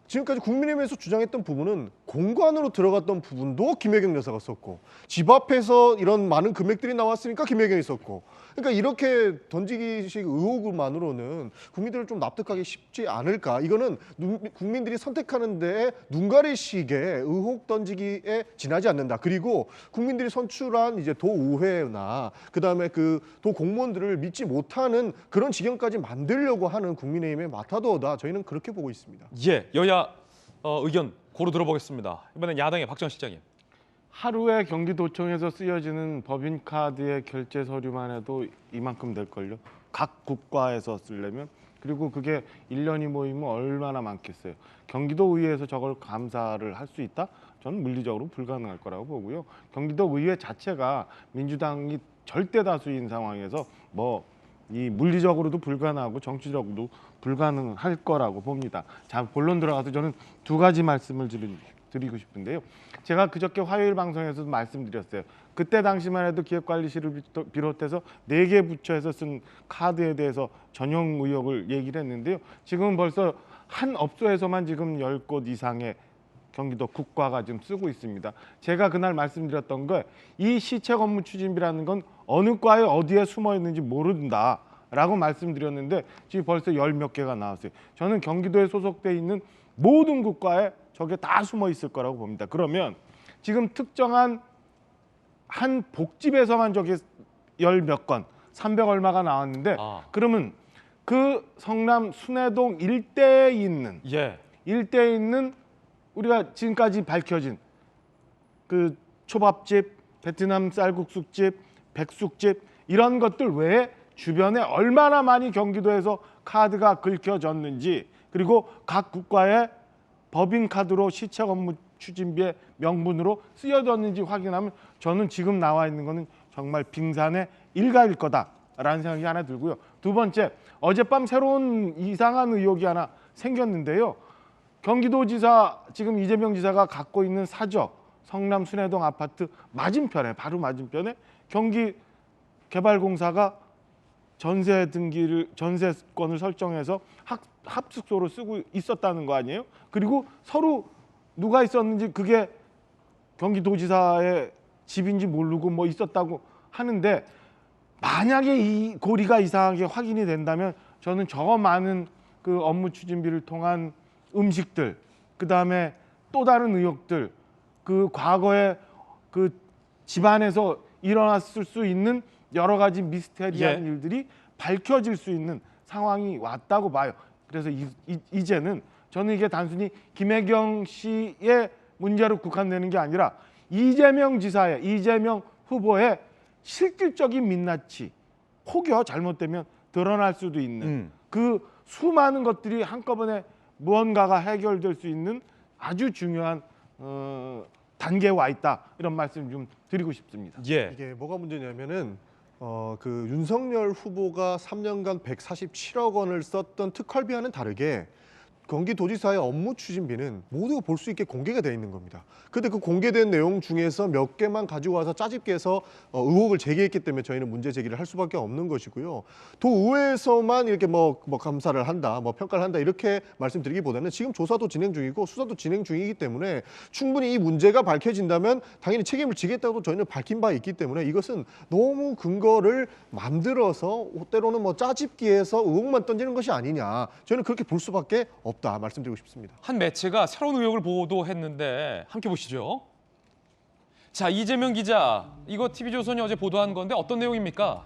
지금까지 국민의힘에서 주장했던 부분은 공관으로 들어갔던 부분도 김혜경 여사가 썼고 집 앞에서 이런 많은 금액들이 나왔으니까 김혜경이 썼고 그러니까 이렇게 던지기식 의혹만으로는 국민들을 좀 납득하기 쉽지 않을까. 이거는 국민들이 선택하는 데에 눈가리식의 의혹 던지기에 지나지 않는다. 그리고 국민들이 선출한 이제 도의회나 그다음에 그 도 공무원들을 믿지 못하는 그런 지경까지 만들려고 하는 국민의힘의 마타도어다. 저희는 그렇게 보고 있습니다. 예, 여야 의견 고루 들어보겠습니다. 이번엔 야당의 박지원 실장님. 하루에 경기도청에서 쓰여지는 법인카드의 결제 서류만 해도 이만큼 될걸요. 각 국가에서 쓰려면. 그리고 그게 1년이 모이면 얼마나 많겠어요. 경기도의회에서 저걸 감사를 할 수 있다? 저는 물리적으로 불가능할 거라고 보고요. 경기도의회 자체가 민주당이 절대 다수인 상황에서 이 물리적으로도 불가능하고 정치적으로도 불가능할 거라고 봅니다. 자, 본론 들어가서 저는 두 가지 말씀을 드리고 싶은데요. 제가 그저께 화요일 방송에서도 말씀드렸어요. 그때 당시만 해도 기획관리실을 비롯해서 4개 부처에서 쓴 카드에 대해서 전용 의혹을 얘기를 했는데요. 지금은 벌써 한 업소에서만 지금 10곳 이상의 경기도 국과가 지금 쓰고 있습니다. 제가 그날 말씀드렸던 거 이 시책 업무 추진비라는 건 어느 과에 어디에 숨어 있는지 모른다라고 말씀드렸는데 지금 벌써 10몇 개가 나왔어요. 저는 경기도에 소속돼 있는 모든 국과에 저게 다 숨어 있을 거라고 봅니다. 그러면 지금 특정한 한 복집에서만 저게 10몇 건, 300 얼마가 나왔는데 그러면 그 성남 순회동 일대에 있는 우리가 지금까지 밝혀진 그 초밥집, 베트남 쌀국수집, 백숙집 이런 것들 외에 주변에 얼마나 많이 경기도에서 카드가 긁혀졌는지 그리고 각 국가의 법인카드로 시책 업무 추진비의 명분으로 쓰여졌는지 확인하면 저는 지금 나와 있는 거는 정말 빙산의 일가일 거다라는 생각이 하나 들고요. 두 번째, 어젯밤 새로운 이상한 의혹이 하나 생겼는데요. 경기도지사 지금 이재명 지사가 갖고 있는 사저 성남 순회동 아파트 바로 맞은편에 경기개발공사가 전세권을 설정해서 합숙소로 쓰고 있었다는 거 아니에요? 그리고 서로 누가 있었는지 그게 경기도지사의 집인지 모르고 있었다고 하는데 만약에 이 고리가 이상하게 확인이 된다면 저는 저 많은 그 업무 추진비를 통한 음식들, 그 다음에 또 다른 의혹들, 그 과거에 그 집안에서 일어났을 수 있는 여러 가지 미스테리한 일들이 밝혀질 수 있는 상황이 왔다고 봐요. 그래서 이제는 저는 이게 단순히 김혜경 씨의 문제로 국한되는 게 아니라 이재명 지사의, 이재명 후보의 실질적인 민낯이 혹여 잘못되면 드러날 수도 있는 그 수많은 것들이 한꺼번에 무언가가 해결될 수 있는 아주 중요한 단계에 와 있다, 이런 말씀 좀 드리고 싶습니다. 예. 이게 뭐가 문제냐면은 그 윤석열 후보가 3년간 147억 원을 썼던 특활비와는 다르게 경기도지사의 업무 추진비는 모두가 볼 수 있게 공개가 되어 있는 겁니다. 근데 그 공개된 내용 중에서 몇 개만 가지고 와서 짜집게 해서 의혹을 제기했기 때문에 저희는 문제 제기를 할 수밖에 없는 것이고요. 도의회에서만 이렇게 뭐 감사를 한다, 뭐 평가를 한다 이렇게 말씀드리기보다는 지금 조사도 진행 중이고 수사도 진행 중이기 때문에 충분히 이 문제가 밝혀진다면 당연히 책임을 지겠다고 저희는 밝힌 바 있기 때문에 이것은 너무 근거를 만들어서 때로는 뭐 짜집기해서 의혹만 던지는 것이 아니냐, 저희는 그렇게 볼 수밖에 없다 말씀드리고 싶습니다. 한 매체가 새로운 의혹을 보도했는데 함께 보시죠. 자, 이재명 기자, 이거 TV조선이 어제 보도한 건데 어떤 내용입니까?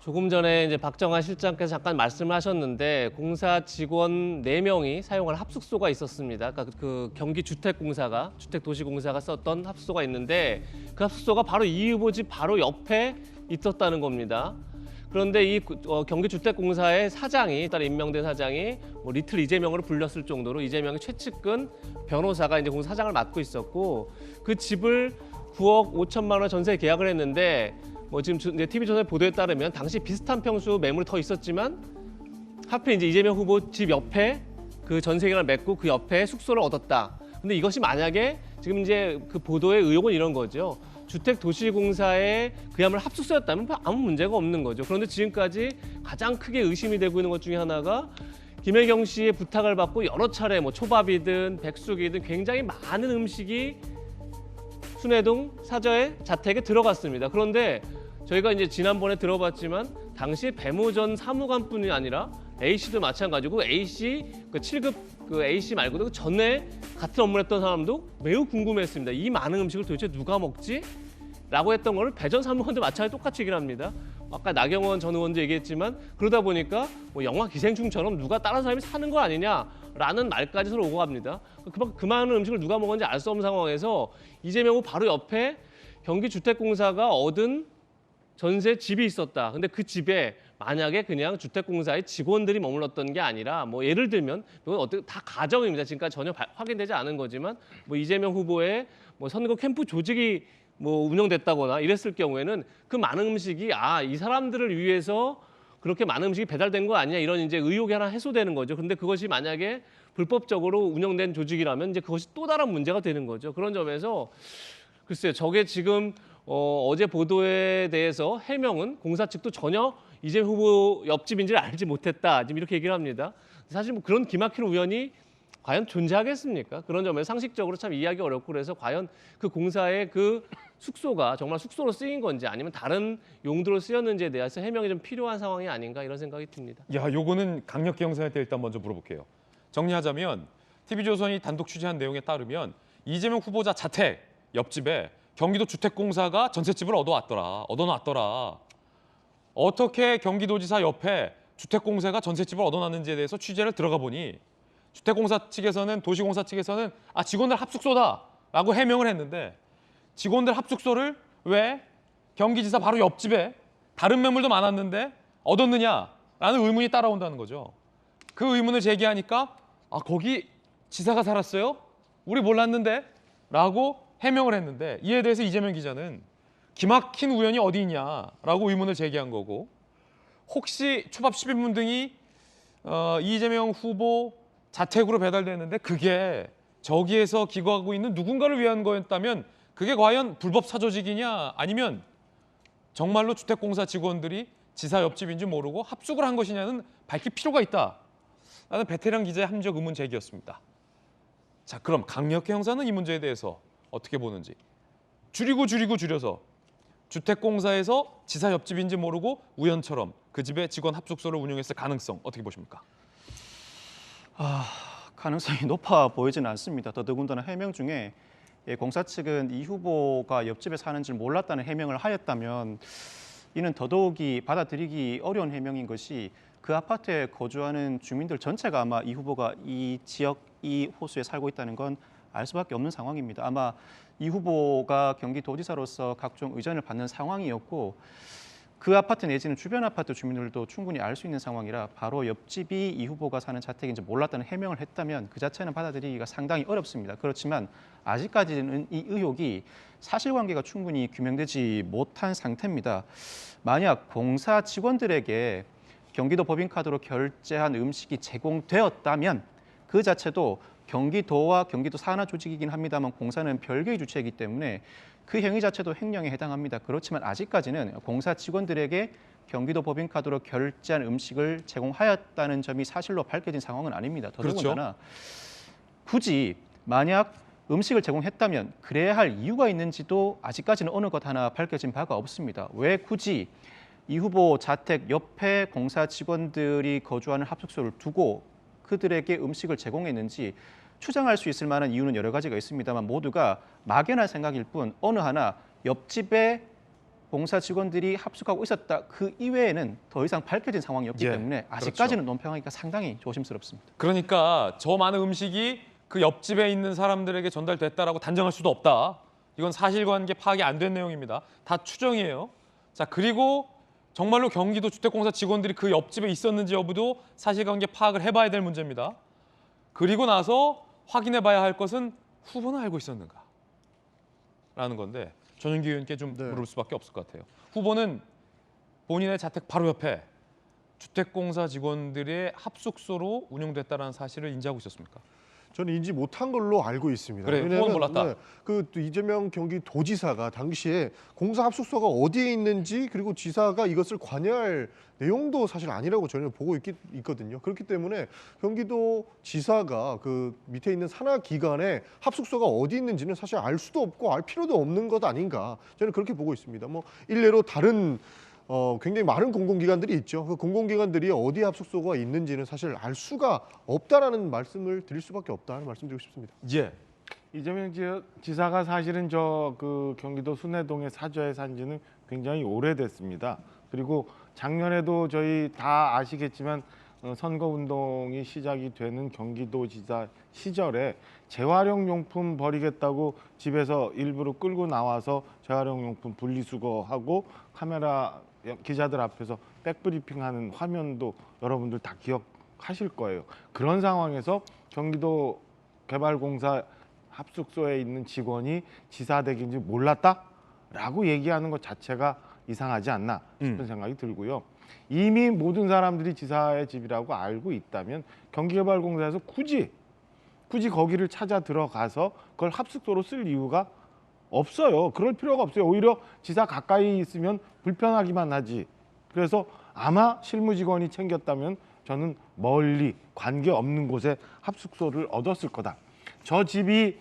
조금 전에 이제 박정환 실장께서 잠깐 말씀을 하셨는데 공사 직원 4명이 사용한 합숙소가 있었습니다. 그러니까 그 경기주택공사가, 주택도시공사가 썼던 합숙소가 있는데 그 합숙소가 바로 이 후보 집 바로 옆에 있었다는 겁니다. 그런데 이 경기주택공사의 사장이, 따로 임명된 사장이 리틀 이재명으로 불렸을 정도로 이재명의 최측근 변호사가 이제 공사 사장을 맡고 있었고, 그 집을 9억 5천만 원 전세 계약을 했는데 지금 이제 TV조선의 보도에 따르면 당시 비슷한 평수 매물이 더 있었지만 하필 이제 이재명 후보 집 옆에 그 전세 계약을 맺고 그 옆에 숙소를 얻었다. 근데 이것이 만약에 지금 이제 그 보도의 의혹은 이런 거죠. 주택도시공사의 그야말로 합숙소였다면 아무 문제가 없는 거죠. 그런데 지금까지 가장 크게 의심이 되고 있는 것 중에 하나가 김혜경 씨의 부탁을 받고 여러 차례 초밥이든 백숙이든 굉장히 많은 음식이 순회동 사저의 자택에 들어갔습니다. 그런데 저희가 이제 지난번에 들어봤지만 당시 배모 전 사무관뿐이 아니라 A 씨도 마찬가지고 A 씨 그 7급 그 A 씨 말고도 그 전에 같은 업무를 했던 사람도 매우 궁금했습니다. 이 많은 음식을 도대체 누가 먹지? 라고 했던 거를 배 전 사무관도 마찬가지로 똑같이 얘기를 합니다. 아까 나경원 전 의원도 얘기했지만 그러다 보니까 영화 기생충처럼 누가 다른 사람이 사는 거 아니냐라는 말까지 서로 오고 갑니다. 그 많은 음식을 누가 먹었는지 알 수 없는 상황에서 이재명 후보 바로 옆에 경기주택공사가 얻은 전세 집이 있었다. 근데 그 집에 만약에 그냥 주택공사의 직원들이 머물렀던 게 아니라 예를 들면 이건 어떻게 다 가정입니다. 지금까지 전혀 확인되지 않은 거지만 이재명 후보의 선거 캠프 조직이 운영됐다거나 이랬을 경우에는 그 많은 음식이 이 사람들을 위해서 그렇게 많은 음식이 배달된 거 아니냐, 이런 이제 의혹이 하나 해소되는 거죠. 그런데 그것이 만약에 불법적으로 운영된 조직이라면 이제 그것이 또 다른 문제가 되는 거죠. 그런 점에서 글쎄요, 저게 지금 어제 보도에 대해서 해명은 공사 측도 전혀 이재명 후보 옆집인지를 알지 못했다, 지금 이렇게 얘기를 합니다. 사실 그런 기막힌 우연이 과연 존재하겠습니까? 그런 점에서 상식적으로 참 이해하기 어렵고, 그래서 과연 그 공사의 그 숙소가 정말 숙소로 쓰인 건지 아니면 다른 용도로 쓰였는지에 대해서 해명이 좀 필요한 상황이 아닌가, 이런 생각이 듭니다. 야, 요거는 강력기 형사한테 일단 먼저 물어볼게요. 정리하자면 TV조선이 단독 취재한 내용에 따르면 이재명 후보자 자택 옆집에 경기도 주택공사가 전셋집을 얻어놨더라. 어떻게 경기도지사 옆에 주택공사가 전셋집을 얻어놨는지에 대해서 취재를 들어가 보니 주택공사 측에서는, 도시공사 측에서는 직원들 합숙소다라고 해명을 했는데, 직원들 합숙소를 왜 경기지사 바로 옆집에 다른 매물도 많았는데 얻었느냐라는 의문이 따라온다는 거죠. 그 의문을 제기하니까 거기 지사가 살았어요? 우리 몰랐는데? 라고 해명을 했는데, 이에 대해서 이재명 기자는 기막힌 우연이 어디 있냐라고 의문을 제기한 거고, 혹시 초밥 11분 등이 이재명 후보 자택으로 배달됐는데 그게 저기에서 기거하고 있는 누군가를 위한 거였다면 그게 과연 불법 사조직이냐, 아니면 정말로 주택공사 직원들이 지사 옆집인지 모르고 합숙을 한 것이냐는 밝힐 필요가 있다. 라는 베테랑 기자의 합리적 의문 제기였습니다. 자, 그럼 강력계 형사는 이 문제에 대해서 어떻게 보는지, 줄여서 주택공사에서 지사 옆집인지 모르고 우연처럼 그 집에 직원 합숙소를 운영했을 가능성 어떻게 보십니까? 가능성이 높아 보이지는 않습니다. 더더군다나 해명 중에 공사 측은 이 후보가 옆집에 사는 줄 몰랐다는 해명을 하였다면 이는 더더욱이 받아들이기 어려운 해명인 것이, 그 아파트에 거주하는 주민들 전체가 아마 이 후보가 이 지역, 이 호수에 살고 있다는 건 알 수밖에 없는 상황입니다. 아마 이 후보가 경기도지사로서 각종 의전을 받는 상황이었고 그 아파트 내지는 주변 아파트 주민들도 충분히 알 수 있는 상황이라 바로 옆집이 이 후보가 사는 자택인지 몰랐다는 해명을 했다면 그 자체는 받아들이기가 상당히 어렵습니다. 그렇지만 아직까지는 이 의혹이 사실관계가 충분히 규명되지 못한 상태입니다. 만약 공사 직원들에게 경기도 법인카드로 결제한 음식이 제공되었다면 그 자체도 경기도와 경기도 산하 조직이긴 합니다만 공사는 별개의 주체이기 때문에 그 행위 자체도 횡령에 해당합니다. 그렇지만 아직까지는 공사 직원들에게 경기도 법인카드로 결제한 음식을 제공하였다는 점이 사실로 밝혀진 상황은 아닙니다. 더더군다나 굳이 만약 음식을 제공했다면 그래야 할 이유가 있는지도 아직까지는 어느 것 하나 밝혀진 바가 없습니다. 왜 굳이 이 후보 자택 옆에 공사 직원들이 거주하는 합숙소를 두고 그들에게 음식을 제공했는지 추정할 수 있을 만한 이유는 여러 가지가 있습니다만 모두가 막연한 생각일 뿐 어느 하나 옆집에 공사 직원들이 합숙하고 있었다 그 이외에는 더 이상 밝혀진 상황이 없기 때문에 아직까지는 논평하기가 상당히 조심스럽습니다. 그러니까 저 많은 음식이 그 옆집에 있는 사람들에게 전달됐다라고 단정할 수도 없다. 이건 사실관계 파악이 안 된 내용입니다. 다 추정이에요. 자, 그리고 정말로 경기도 주택공사 직원들이 그 옆집에 있었는지 여부도 사실관계 파악을 해봐야 될 문제입니다. 그리고 나서 확인해봐야 할 것은 후보는 알고 있었는가? 라는 건데 전윤기 의원께 좀 물을 수밖에 없을 것 같아요. 후보는 본인의 자택 바로 옆에 주택공사 직원들의 합숙소로 운영됐다는 사실을 인지하고 있었습니까? 저는 인지 못한 걸로 알고 있습니다. 그래, 후보는 몰랐다. 그 이재명 경기도지사가 당시에 공사 합숙소가 어디에 있는지 그리고 지사가 이것을 관여할 내용도 사실 아니라고 저는 보고 있거든요. 그렇기 때문에 경기도 지사가 그 밑에 있는 산하 기관에 합숙소가 어디 있는지는 사실 알 수도 없고 알 필요도 없는 것 아닌가 저는 그렇게 보고 있습니다. 뭐 일례로 다른 굉장히 많은 공공기관들이 있죠. 그 공공기관들이 어디 합숙소가 있는지는 사실 알 수가 없다라는 말씀을 드릴 수밖에 없다는 말씀드리고 싶습니다. 예. 이재명 지사가 사실은 저 그 경기도 순회동의 사저에 산 지는 굉장히 오래됐습니다. 그리고 작년에도 저희 다 아시겠지만 선거운동이 시작이 되는 경기도지사 시절에 재활용 용품 버리겠다고 집에서 일부러 끌고 나와서 재활용 용품 분리수거하고 카메라 기자들 앞에서 백브리핑하는 화면도 여러분들 다 기억하실 거예요. 그런 상황에서 경기도 개발공사 합숙소에 있는 직원이 지사댁인지 몰랐다라고 얘기하는 것 자체가 이상하지 않나 싶은 생각이 들고요. 이미 모든 사람들이 지사의 집이라고 알고 있다면 경기개발공사에서 굳이 거기를 찾아 들어가서 그걸 합숙소로 쓸 이유가 없어요. 그럴 필요가 없어요. 오히려 지사 가까이 있으면 불편하기만 하지. 그래서 아마 실무직원이 챙겼다면 저는 멀리 관계없는 곳에 합숙소를 얻었을 거다. 저 집이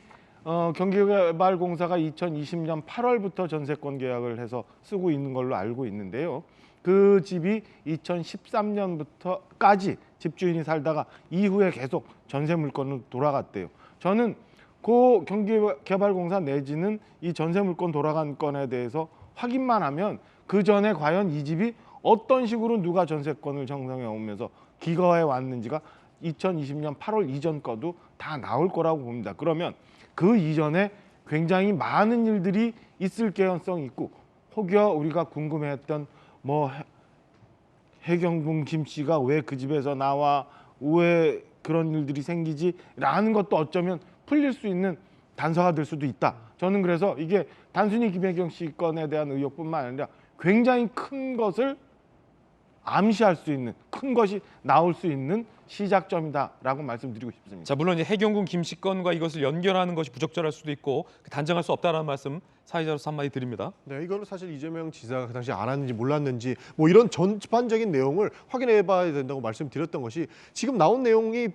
경기개발공사가 2020년 8월부터 전세권 계약을 해서 쓰고 있는 걸로 알고 있는데요. 그 집이 2013년부터까지 집주인이 살다가 이후에 계속 전세 물건으로 돌아갔대요. 저는 그 경기개발공사 내지는 이 전세 물건 돌아간 건에 대해서 확인만 하면 그 전에 과연 이 집이 어떤 식으로 누가 전세권을 형성해 오면서 기거해 왔는지가 2020년 8월 이전 거도 다 나올 거라고 봅니다. 그러면 그 이전에 굉장히 많은 일들이 있을 개연성이 있고 혹여 우리가 궁금해했던 뭐 해경궁 김씨가 왜 그 집에서 나와 왜 그런 일들이 생기지라는 것도 어쩌면 풀릴 수 있는 단서가 될 수도 있다. 저는 그래서 이게 단순히 김혜경 씨 건에 대한 의혹뿐만 아니라 굉장히 큰 것을 암시할 수 있는 큰 것이 나올 수 있는 시작점이다라고 말씀드리고 싶습니다. 자, 물론 이제 해경군 김씨 건과 이것을 연결하는 것이 부적절할 수도 있고 단정할 수 없다는 말씀 사회자로서 한마디 드립니다. 네, 이거는 사실 이재명 지사가 그 당시 알았는지 몰랐는지 뭐 이런 전반적인 내용을 확인해봐야 된다고 말씀드렸던 것이 지금 나온 내용이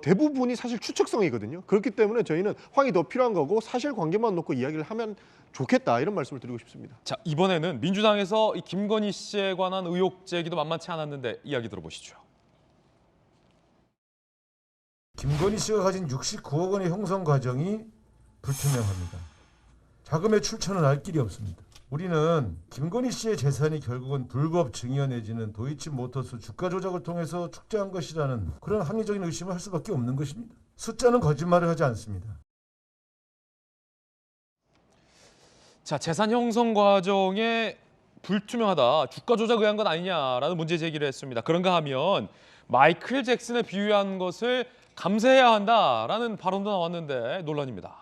대부분이 사실 추측성이거든요. 그렇기 때문에 저희는 확인이 더 필요한 거고 사실관계만 놓고 이야기를 하면 좋겠다 이런 말씀을 드리고 싶습니다. 자, 이번에는 민주당에서 이 김건희 씨에 관한 의혹 제기도 만만치 않았는데 이야기 들어보시죠. 김건희 씨가 가진 69억 원의 형성 과정이 불투명합니다. 자금의 출처는 알 길이 없습니다. 우리는 김건희 씨의 재산이 결국은 불법 증여 내지는 도이치모터스 주가 조작을 통해서 축제한 것이라는 그런 합리적인 의심을 할 수밖에 없는 것입니다. 숫자는 거짓말을 하지 않습니다. 자, 재산 형성 과정에 불투명하다, 주가 조작 의한 것 아니냐라는 문제 제기를 했습니다. 그런가 하면 마이클 잭슨에 비유한 것을 감사해야 한다라는 발언도 나왔는데 논란입니다.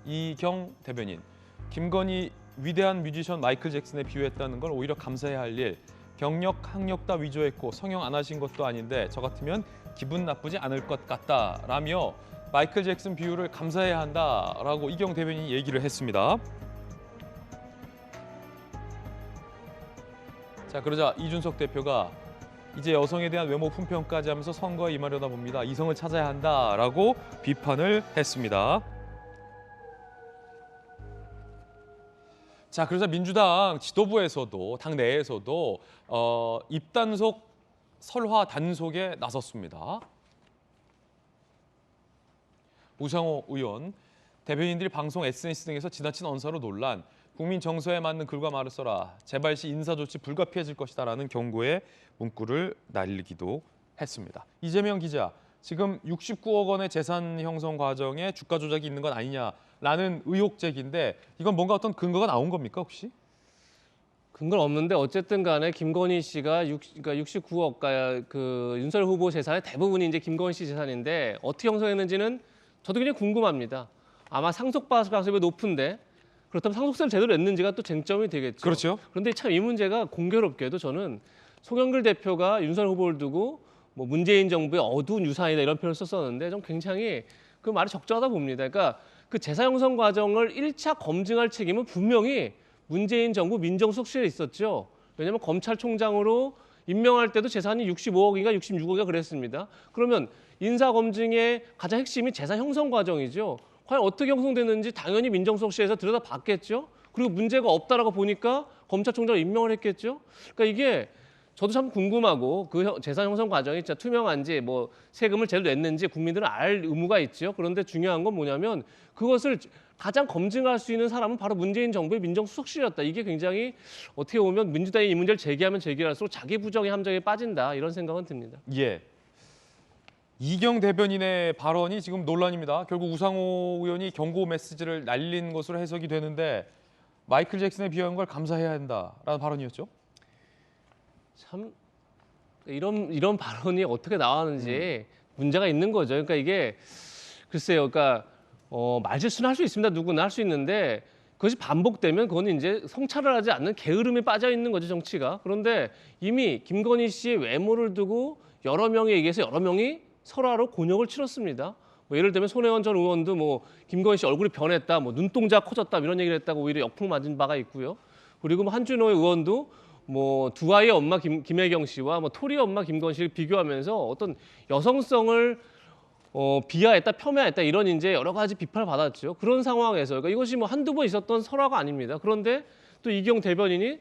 이경 대변인, 김건희 위대한 뮤지션 마이클 잭슨에 비유했다는 걸 오히려 감사해야 할 일, 경력, 학력 다 위조했고 성형 안 하신 것도 아닌데 저 같으면 기분 나쁘지 않을 것 같다라며 마이클 잭슨 비유를 감사해야 한다라고 이경 대변인이 얘기를 했습니다. 자, 그러자 이준석 대표가 이제 여성에 대한 외모 품평까지 하면서 선거에 임하려다 봅니다. 이성을 찾아야 한다라고 비판을 했습니다. 자, 그러자 민주당 지도부에서도 당 내에서도 입단속 설화 단속에 나섰습니다. 우상호 의원, 대변인들이 방송, SNS 등에서 지나친 언사로 논란, 국민 정서에 맞는 글과 말을 써라, 재발 시 인사조치 불가피해질 것이다라는 경고의 문구를 날리기도 했습니다. 이재명 기자, 지금 69억 원의 재산 형성 과정에 주가 조작이 있는 건 아니냐라는 의혹 제기인데 이건 뭔가 어떤 근거가 나온 겁니까 혹시? 근거는 없는데 어쨌든 간에 김건희 씨가 69억, 그 윤석열 후보 재산의 대부분이 이제 김건희 씨 재산인데 어떻게 형성했는지는 저도 굉장히 궁금합니다. 아마 상속받을 가능성이 높은데 그렇다면 상속세를 제대로 냈는지가 또 쟁점이 되겠죠. 그렇죠. 그런데 참 이 문제가 공교롭게도 저는 송영길 대표가 윤석열 후보를 두고 뭐 문재인 정부의 어두운 유산이다 이런 표현을 썼었는데 좀 굉장히 그 말이 적절하다 봅니다. 그러니까 그 재산 형성 과정을 1차 검증할 책임은 분명히 문재인 정부 민정수석실에 있었죠. 왜냐하면 검찰총장으로 임명할 때도 재산이 65억인가 66억인가 그랬습니다. 그러면 인사검증의 가장 핵심이 재산 형성 과정이죠. 과연 어떻게 형성됐는지 당연히 민정수석실에서 들여다봤겠죠. 그리고 문제가 없다라고 보니까 검찰총장을 임명을 했겠죠. 그러니까 이게 저도 참 궁금하고 그 재산 형성 과정이 진짜 투명한지 뭐 세금을 제대로 냈는지 국민들은 알 의무가 있죠. 그런데 중요한 건 뭐냐면 그것을 가장 검증할 수 있는 사람은 바로 문재인 정부의 민정수석실이었다. 이게 굉장히 어떻게 보면 민주당이 이 문제를 제기하면 제기할수록 자기 부정의 함정에 빠진다. 이런 생각은 듭니다. 예. 이경 대변인의 발언이 지금 논란입니다. 결국 우상호 의원이 경고 메시지를 날린 것으로 해석이 되는데 마이클 잭슨에 비유한 걸 감사해야 한다라는 발언이었죠. 참 이런 발언이 어떻게 나왔는지 문제가 있는 거죠. 그러니까 이게 글쎄요. 그러니까 말실수는 할 수 있습니다. 누구나 할 수 있는데 그것이 반복되면 그건 이제 성찰을 하지 않는 게으름에 빠져 있는 거죠, 정치가. 그런데 이미 김건희 씨의 외모를 두고 여러 명에 의해서 여러 명이 설화로 곤욕을 치렀습니다. 뭐 예를 들면 손혜원 전 의원도 뭐 김건희 씨 얼굴이 변했다, 뭐 눈동자 커졌다 이런 얘기를 했다고 오히려 역풍 맞은 바가 있고요. 그리고 뭐 한준호 의원도 뭐 두 아이의 엄마 김혜경 씨와 뭐 토리 엄마 김건희 씨를 비교하면서 어떤 여성성을 비하했다, 폄하했다 이런 이제 여러 가지 비판을 받았죠. 그런 상황에서 그러니까 이것이 뭐 한두 번 있었던 설화가 아닙니다. 그런데 또 이경 대변인이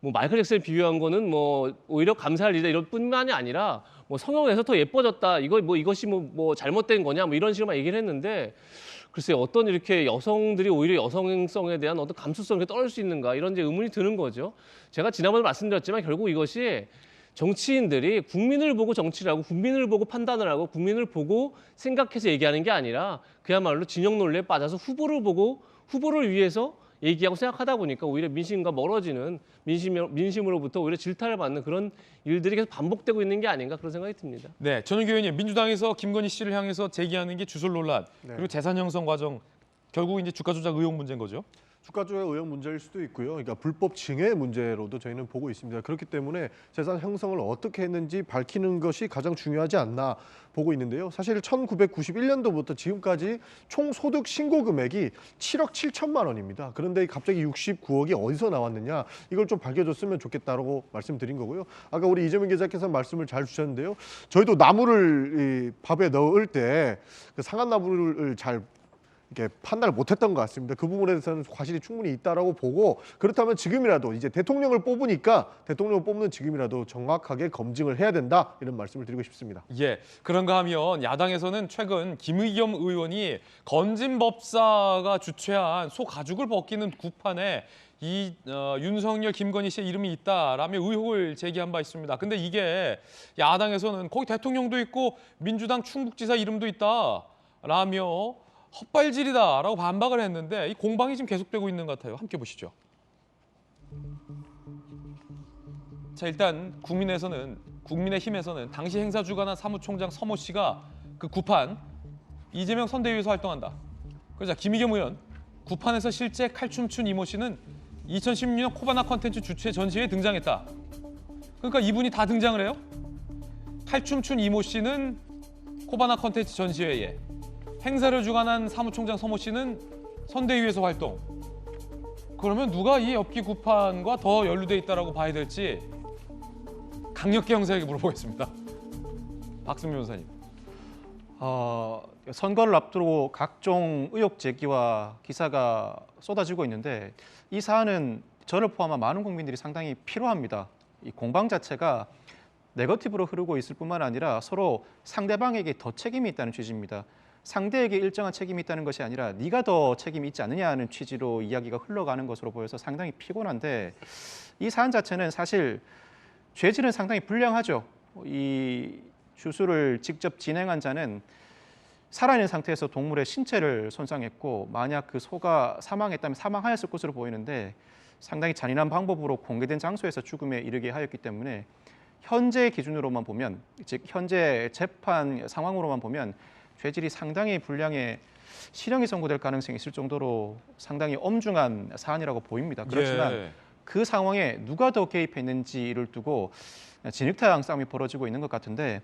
뭐 마이클 잭슨을 비유한 거는 뭐 오히려 감사할 일이다 이런 뿐만이 아니라 뭐 성형에서 더 예뻐졌다. 이것이 뭐 잘못된 거냐 뭐 이런 식으로만 얘기를 했는데 글쎄요. 어떤 이렇게 여성들이 오히려 여성성에 대한 어떤 감수성을 떨어질 수 있는가 이런 이제 의문이 드는 거죠. 제가 지난번에 말씀드렸지만 결국 이것이 정치인들이 국민을 보고 정치를 하고 국민을 보고 판단을 하고 국민을 보고 생각해서 얘기하는 게 아니라 그야말로 진영 논리에 빠져서 후보를 보고 후보를 위해서 얘기하고 생각하다 보니까 오히려 민심과 멀어지는 민심으로부터 오히려 질타를 받는 그런 일들이 계속 반복되고 있는 게 아닌가 그런 생각이 듭니다. 네, 전윤기 의원님, 민주당에서 김건희 씨를 향해서 제기하는 게 주술 논란 그리고 재산 형성 과정 결국 이제 주가 조작 의혹 문제인 거죠. 주가 조작 의혹 문제일 수도 있고요. 그러니까 불법 증여 문제로도 저희는 보고 있습니다. 그렇기 때문에 재산 형성을 어떻게 했는지 밝히는 것이 가장 중요하지 않나 보고 있는데요. 사실 1991년도부터 지금까지 총 소득 신고 금액이 7억 7천만 원입니다. 그런데 갑자기 69억이 어디서 나왔느냐 이걸 좀 밝혀줬으면 좋겠다라고 말씀드린 거고요. 아까 우리 이재명 기자께서 말씀을 잘 주셨는데요. 저희도 나물을 이 밥에 넣을 때 그 상한 나물을 잘 이렇게 판단을 못했던 것 같습니다. 그 부분에 대해서는 과실이 충분히 있다라고 보고 그렇다면 지금이라도 이제 대통령을 뽑으니까 대통령을 뽑는 지금이라도 정확하게 검증을 해야 된다 이런 말씀을 드리고 싶습니다. 예, 그런가 하면 야당에서는 최근 김의겸 의원이 건진법사가 주최한 소 가죽을 벗기는 구판에 윤석열, 김건희 씨의 이름이 있다라며 의혹을 제기한 바 있습니다. 근데 이게 야당에서는 거기 대통령도 있고 민주당 충북지사 이름도 있다라며 헛발질이다라고 반박을 했는데 이 공방이 지금 계속되고 있는 것 같아요. 함께 보시죠. 자, 일단 국민의힘에서는 당시 행사 주관한 사무총장 서모 씨가 그 구판 이재명 선대위에서 활동한다. 그러자 김의겸 의원 구판에서 실제 칼춤 춘 이모 씨는 2016년 코바나 컨텐츠 주최 전시회에 등장했다. 그러니까 이분이 다 등장을 해요? 칼춤 춘 이모 씨는 코바나 컨텐츠 전시회에, 행사를 주관한 사무총장 서모 씨는 선대위에서 활동. 그러면 누가 이 엽기 구판과 더 연루돼 있다라고 봐야 될지 강력계 형사에게 물어보겠습니다. 박승민 변호사님. 선거를 앞두고 각종 의혹 제기와 기사가 쏟아지고 있는데 이 사안은 저를 포함한 많은 국민들이 상당히 필요합니다. 이 공방 자체가 네거티브로 흐르고 있을 뿐만 아니라 서로 상대방에게 더 책임이 있다는 취지입니다. 상대에게 일정한 책임이 있다는 것이 아니라 네가 더 책임이 있지 않느냐 하는 취지로 이야기가 흘러가는 것으로 보여서 상당히 피곤한데 이 사안 자체는 사실 죄질은 상당히 불량하죠. 이 주술을 직접 진행한 자는 살아있는 상태에서 동물의 신체를 손상했고 만약 그 소가 사망했다면 사망하였을 것으로 보이는데 상당히 잔인한 방법으로 공개된 장소에서 죽음에 이르게 하였기 때문에 현재 기준으로만 보면, 즉 현재 재판 상황으로만 보면 죄질이 상당히 불량해 실형이 선고될 가능성이 있을 정도로 상당히 엄중한 사안이라고 보입니다. 그렇지만 그 상황에 누가 더 개입했는지를 두고 진흙탕 싸움이 벌어지고 있는 것 같은데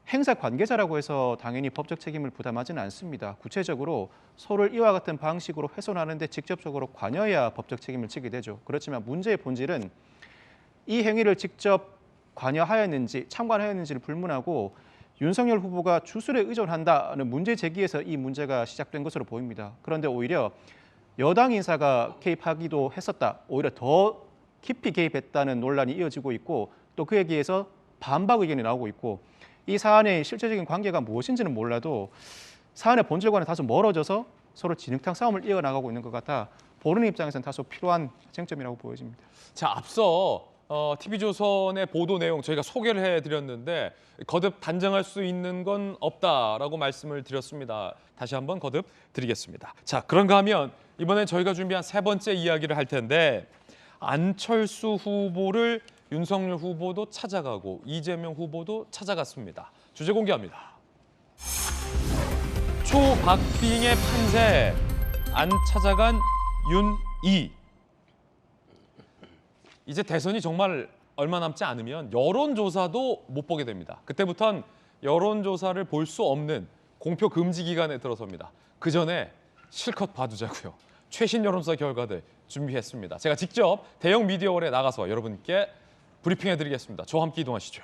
행사 관계자라고 해서 당연히 법적 책임을 부담하지는 않습니다. 구체적으로 소를 이와 같은 방식으로 훼손하는 데 직접적으로 관여해야 법적 책임을 지게 되죠. 그렇지만 문제의 본질은 이 행위를 직접 관여하였는지 참관하였는지를 불문하고 윤석열 후보가 주술에 의존한다는 문제 제기에서 이 문제가 시작된 것으로 보입니다. 그런데 오히려 여당 인사가 개입하기도 했었다. 오히려 더 깊이 개입했다는 논란이 이어지고 있고 또 그에 비해서 반박 의견이 나오고 있고 이 사안의 실제적인 관계가 무엇인지는 몰라도 사안의 본질과는 다소 멀어져서 서로 진흙탕 싸움을 이어나가고 있는 것 같아 보는 입장에서는 다소 필요한 쟁점이라고 보여집니다. 자, 앞서 TV조선의 보도 내용 저희가 소개를 해드렸는데 거듭 단정할 수 있는 건 없다라고 말씀을 드렸습니다. 다시 한번 거듭 드리겠습니다. 자, 그런가 하면 이번에 저희가 준비한 세 번째 이야기를 할 텐데 안철수 후보를 윤석열 후보도 찾아가고 이재명 후보도 찾아갔습니다. 주제 공개합니다. 초박빙의 판세, 안 찾아간 윤이. 이제 대선이 정말 얼마 남지 않으면 여론조사도 못 보게 됩니다. 그때부터는 여론조사를 볼 수 없는 공표 금지 기간에 들어섭니다. 그 전에 실컷 봐두자고요. 최신 여론조사 결과들 준비했습니다. 제가 직접 대형 미디어홀에 나가서 여러분께 브리핑해드리겠습니다. 저와 함께 이동하시죠.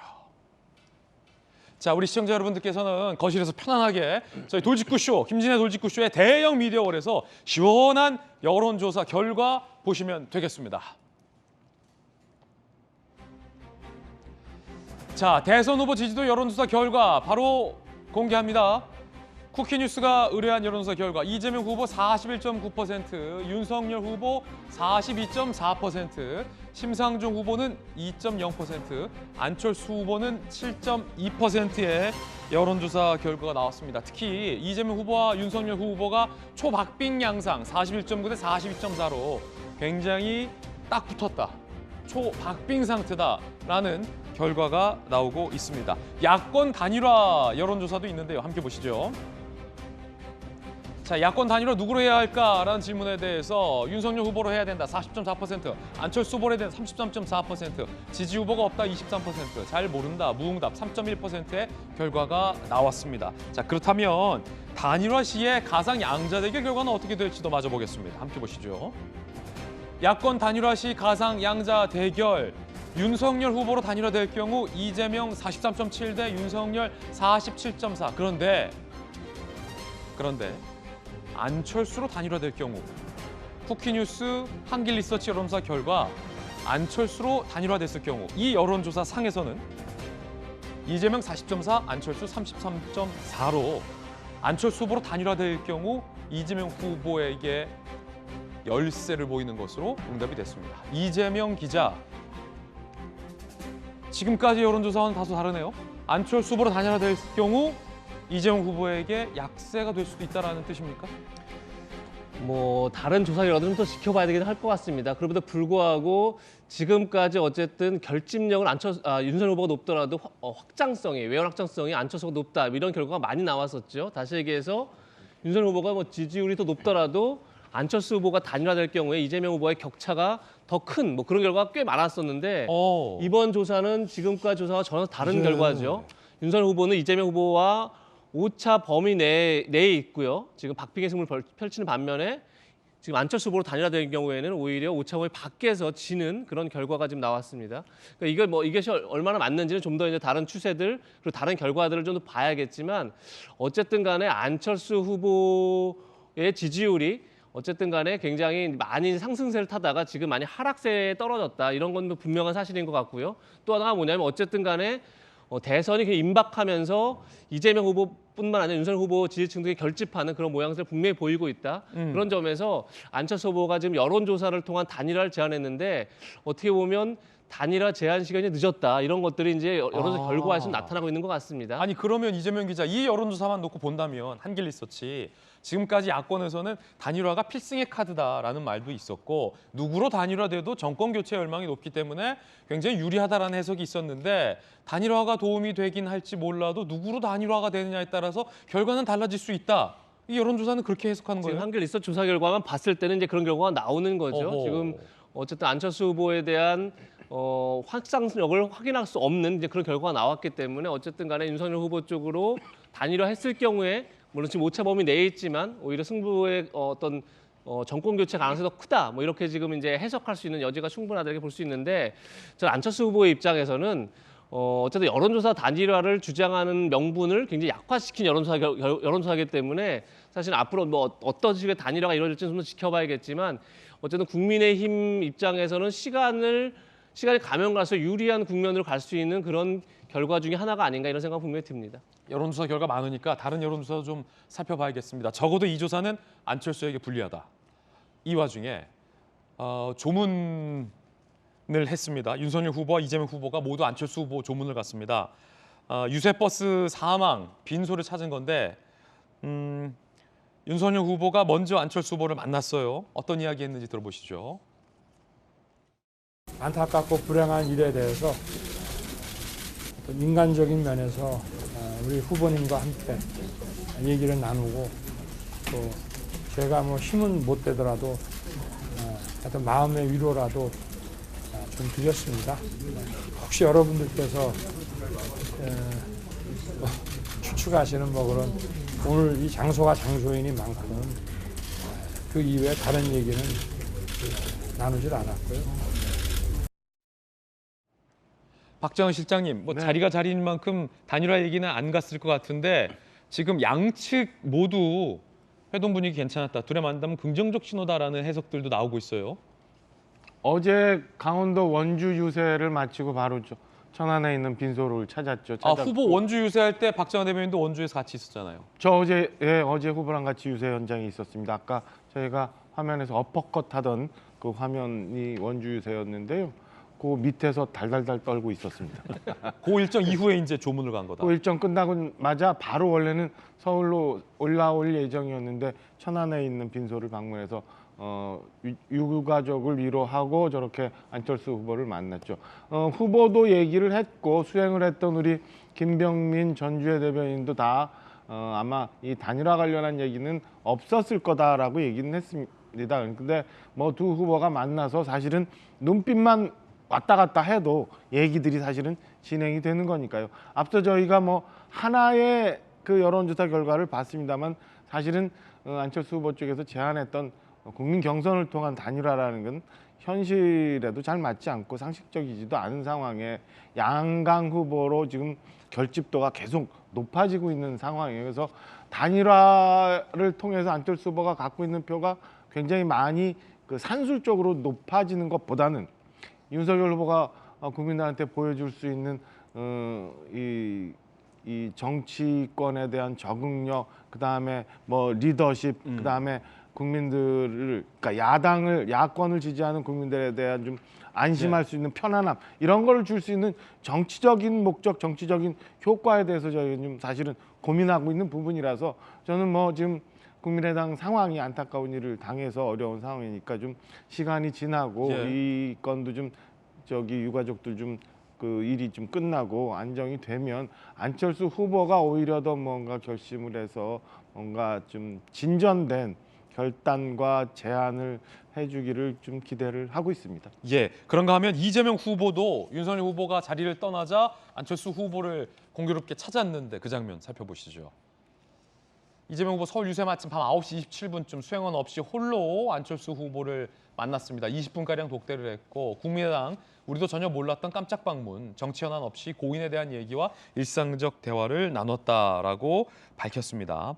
자, 우리 시청자 여러분들께서는 거실에서 편안하게 저희 돌직구쇼, 김진애 돌직구쇼의 대형 미디어홀에서 시원한 여론조사 결과 보시면 되겠습니다. 자, 대선 후보 지지도 여론조사 결과 바로 공개합니다. 쿠키뉴스가 의뢰한 여론조사 결과 이재명 후보 41.9%, 윤석열 후보 42.4%, 심상정 후보는 2.0%, 안철수 후보는 7.2%의 여론조사 결과가 나왔습니다. 특히 이재명 후보와 윤석열 후보가 초박빙 양상 41.9 대 42.4로 굉장히 딱 붙었다. 초박빙 상태다라는 결과가 나오고 있습니다. 야권 단일화 여론조사도 있는데요. 함께 보시죠. 자, 야권 단일화 누구로 해야 할까라는 질문에 대해서 윤석열 후보로 해야 된다 40.4%, 안철수 후보로 해야 된다 33.4%, 지지 후보가 없다 23%, 잘 모른다 무응답 3.1%의 결과가 나왔습니다. 자, 그렇다면 단일화 시에 가상 양자 대결 결과는 어떻게 될지도 마저 보겠습니다. 함께 보시죠. 야권 단일화 시 가상 양자 대결, 윤석열 후보로 단일화될 경우 이재명 43.7 대 윤석열 47.4. 그런데 안철수로 단일화될 경우 쿠키뉴스 한길리서치 여론조사 결과 안철수로 단일화됐을 경우 이 여론조사 상에서는 이재명 40.4, 안철수 33.4로 안철수 후보로 단일화될 경우 이재명 후보에게 열세를 보이는 것으로 응답이 됐습니다. 이재명 기자, 지금까지 여론조사와는 다소 다르네요. 안철수 후보로 단일화될 경우 이재명 후보에게 약세가 될 수도 있다는 뜻입니까? 뭐 다른 조사 결과도 좀 더 지켜봐야 되긴 할 것 같습니다. 그럼에도 불구하고 지금까지 어쨌든 결집력은 윤석열 후보가 높더라도 외연 확장성이 안철수가 높다 이런 결과가 많이 나왔었죠. 다시 얘기해서 윤석열 후보가 뭐 지지율이 더 높더라도 안철수 후보가 단일화될 경우에 이재명 후보의 격차가 더 큰 뭐 그런 결과가 꽤 많았었는데 이번 조사는 지금까지 조사와 전혀 다른 결과죠. 윤석열 후보는 이재명 후보와 오차 범위 내에 있고요. 지금 박빙의 승부를 펼치는 반면에 지금 안철수 후보로 단일화된 경우에는 오히려 오차 범위 밖에서 지는 그런 결과가 지금 나왔습니다. 그러니까 이것이 얼마나 맞는지는 좀 더 이제 다른 추세들 그리고 다른 결과들을 좀 더 봐야겠지만 어쨌든 간에 안철수 후보의 지지율이 어쨌든 간에 굉장히 많이 상승세를 타다가 지금 많이 하락세에 떨어졌다. 이런 건 분명한 사실인 것 같고요. 또 하나가 뭐냐면 어쨌든 간에 대선이 임박하면서 이재명 후보뿐만 아니라 윤석열 후보 지지층들이 결집하는 그런 모양새를 분명히 보이고 있다. 그런 점에서 안철수 후보가 지금 여론조사를 통한 단일화를 제안했는데 어떻게 보면 단일화 제한 시간이 늦었다. 이런 것들이 이제 여론조사 결과에서 나타나고 있는 것 같습니다. 아니 그러면 이재명 기자 이 여론조사만 놓고 본다면 한길리서치 지금까지 야권에서는 단일화가 필승의 카드다라는 말도 있었고 누구로 단일화돼도 정권 교체 열망이 높기 때문에 굉장히 유리하다라는 해석이 있었는데 단일화가 도움이 되긴 할지 몰라도 누구로 단일화가 되느냐에 따라서 결과는 달라질 수 있다. 이 여론조사는 그렇게 해석하는 거예요? 지금 한길리서치 조사 결과만 봤을 때는 이제 그런 결과가 나오는 거죠. 어허. 지금 어쨌든 안철수 후보에 대한 확장력을 확인할 수 없는 이제 그런 결과가 나왔기 때문에 어쨌든 간에 윤석열 후보 쪽으로 단일화했을 경우에 물론 지금 오차 범위 내에 있지만 오히려 승부의 어떤 정권 교체 가능성이 더 크다. 뭐 이렇게 지금 이제 해석할 수 있는 여지가 충분하다고 볼 수 있는데 저 안철수 후보의 입장에서는 어쨌든 여론조사 단일화를 주장하는 명분을 굉장히 약화시킨 여론조사이기 때문에 사실 앞으로 뭐 어떤 식의 단일화가 이루어질지는 좀 더 지켜봐야겠지만 어쨌든 국민의힘 입장에서는 시간이 가면 갈수록 유리한 국면으로 갈 수 있는 그런 결과 중에 하나가 아닌가 이런 생각 분명히 듭니다. 여론조사 결과 많으니까 다른 여론조사 좀 살펴봐야겠습니다. 적어도 이 조사는 안철수에게 불리하다. 이 와중에 조문을 했습니다. 윤석열 후보와 이재명 후보가 모두 안철수 후보 조문을 갔습니다. 유세버스 사망 빈소를 찾은 건데 윤석열 후보가 먼저 안철수 후보를 만났어요. 어떤 이야기 했는지 들어보시죠. 안타깝고 불행한 일에 대해서 인간적인 면에서 우리 후보님과 함께 얘기를 나누고 또 제가 뭐 힘은 못 되더라도 하여튼 마음의 위로라도 좀 드렸습니다. 혹시 여러분들께서 추측하시는 뭐 그런 오늘 이 장소가 장소이니만큼 그 이외에 다른 얘기는 나누질 않았고요. 박정은 실장님, 뭐 자리가 자리인 만큼 단일화 얘기는 안 갔을 것 같은데 지금 양측 모두 회동 분위기 괜찮았다. 둘의 만남은 긍정적 신호다라는 해석들도 나오고 있어요. 어제 강원도 원주 유세를 마치고 바로 천안에 있는 빈소를 찾았죠. 후보 원주 유세할 때 박정원 대변인도 원주에서 같이 있었잖아요. 저 어제 후보랑 같이 유세 현장에 있었습니다. 아까 저희가 화면에서 어퍼컷 하던 그 화면이 원주 유세였는데요. 그 밑에서 달달달 떨고 있었습니다. 그 일정 이후에 이제 조문을 간 거다. 그 일정 끝나고마자 바로 원래는 서울로 올라올 예정이었는데 천안에 있는 빈소를 방문해서 유가족을 위로하고 저렇게 안철수 후보를 만났죠. 후보도 얘기를 했고 수행을 했던 우리 김병민 전주의 대변인도 다 아마 이 단일화 관련한 얘기는 없었을 거다라고 얘기는 했습니다. 근데 뭐 두 후보가 만나서 사실은 눈빛만 왔다 갔다 해도 얘기들이 사실은 진행이 되는 거니까요. 앞서 저희가 뭐 하나의 그 여론조사 결과를 봤습니다만 사실은 안철수 후보 쪽에서 제안했던 국민 경선을 통한 단일화라는 건 현실에도 잘 맞지 않고 상식적이지도 않은 상황에 양강 후보로 지금 결집도가 계속 높아지고 있는 상황이에요. 그래서 단일화를 통해서 안철수 후보가 갖고 있는 표가 굉장히 많이 그 산술적으로 높아지는 것보다는 윤석열 후보가 국민들한테 보여줄 수 있는 이 정치권에 대한 적응력, 그다음에 뭐 리더십, 그다음에 국민들을, 그러니까 야권을 지지하는 국민들에 대한 좀 안심할 수 있는 편안함, 이런 거를 줄 수 있는 정치적인 목적, 정치적인 효과에 대해서 저희는 좀 사실은 고민하고 있는 부분이라서 저는 뭐 지금 국민의당 상황이 안타까운 일을 당해서 어려운 상황이니까 좀 시간이 지나고 이 건도 좀 유가족들 좀 그 일이 좀 끝나고 안정이 되면 안철수 후보가 오히려 더 뭔가 결심을 해서 뭔가 좀 진전된 결단과 제안을 해주기를 좀 기대를 하고 있습니다. 예, 그런가 하면 이재명 후보도 윤석열 후보가 자리를 떠나자 안철수 후보를 공교롭게 찾았는데 그 장면 살펴보시죠. 이재명 후보 서울 유세 마침 밤 9시 27분쯤 수행원 없이 홀로 안철수 후보를 만났습니다. 20분가량 독대를 했고 국민의당 우리도 전혀 몰랐던 깜짝 방문, 정치 현안 없이 고인에 대한 얘기와 일상적 대화를 나눴다라고 밝혔습니다.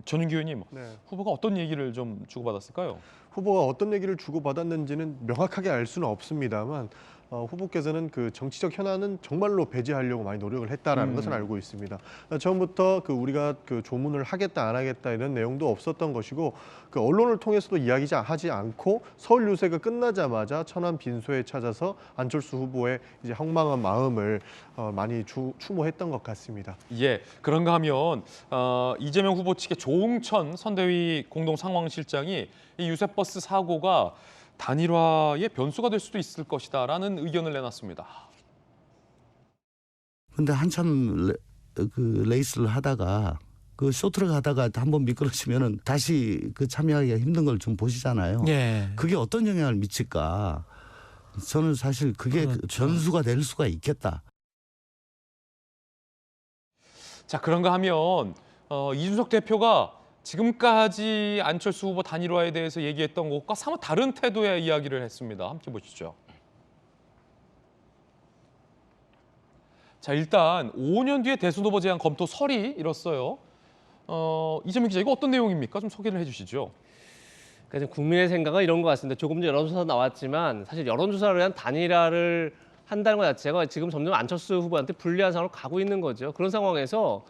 전윤기 의원님, 후보가 어떤 얘기를 좀 주고받았을까요? 후보가 어떤 얘기를 주고받았는지는 명확하게 알 수는 없습니다만 후보께서는 그 정치적 현안은 정말로 배제하려고 많이 노력을 했다라는 것은 알고 있습니다. 처음부터 그 우리가 그 조문을 하겠다 안 하겠다 이런 내용도 없었던 것이고 그 언론을 통해서도 이야기하지 않고 서울 유세가 끝나자마자 천안 빈소에 찾아서 안철수 후보의 이제 황망한 마음을 많이 추모했던 것 같습니다. 예, 그런가 하면 이재명 후보 측의 조응천 선대위 공동상황실장이 이 유세버스 사고가 단일화의 변수가 될 수도 있을 것이다라는 의견을 내놨습니다. 근데 한참 그 레이스를 하다가 그 쇼트를 하다가 한번 미끄러지면은 다시 그 참여하기가 힘든 걸 좀 보시잖아요. 예. 그게 어떤 영향을 미칠까? 저는 사실 그게 변수가 될 수가 있겠다. 자, 그런가 하면 이준석 대표가 지금까지 안철수 후보 단일화에 대해서 얘기했던 것과 사뭇 다른 태도의 이야기를 했습니다. 함께 보시죠. 자, 일단 5년 뒤에 대선 후보 제안 검토 설이 일었어요. 이재명 기자, 이거 어떤 내용입니까? 좀 소개를 해주시죠. 그러니까 국민의 생각은 이런 것 같습니다. 조금 전 여론조사 나왔지만 사실 여론조사를 위한 단일화를 한다는 것 자체가 지금 점점 안철수 후보한테 불리한 상황으로 가고 있는 거죠. 그런 상황에서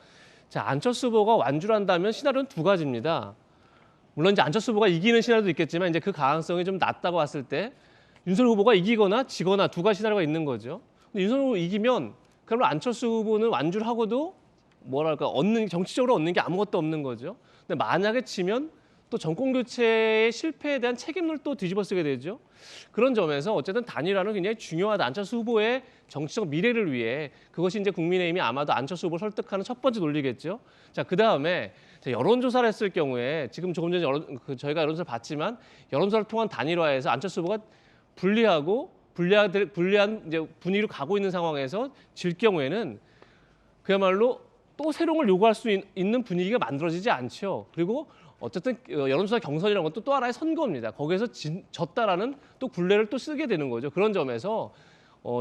자, 안철수 후보가 완주를 한다면 시나리오는 두 가지입니다. 물론 이제 안철수 후보가 이기는 시나리오도 있겠지만 이제 그 가능성이 좀 낮다고 봤을 때 윤석열 후보가 이기거나 지거나 두 가지 시나리오가 있는 거죠. 근데 윤석열 후보 이기면 그럼 안철수 후보는 완주를 하고도 뭐랄까 정치적으로 얻는 게 아무것도 없는 거죠. 근데 만약에 지면 또 정권 교체의 실패에 대한 책임을 또 뒤집어 쓰게 되죠. 그런 점에서 어쨌든 단일화는 굉장히 중요하다. 안철수 후보의 정치적 미래를 위해 그것이 이제 국민의힘이 아마도 안철수 후보를 설득하는 첫 번째 논리겠죠. 자, 그 다음에 여론조사를 했을 경우에 지금 조금 전에 저희가 여론조사를 봤지만 여론조사를 통한 단일화에서 안철수 후보가 불리한 이제 분위기로 가고 있는 상황에서 질 경우에는 그야말로 또 새로운 걸 요구할 수 있는 분위기가 만들어지지 않죠. 그리고 어쨌든 여론조사 경선이라는 것도 또 하나의 선거입니다. 거기에서 졌다라는 또 굴레를 또 쓰게 되는 거죠. 그런 점에서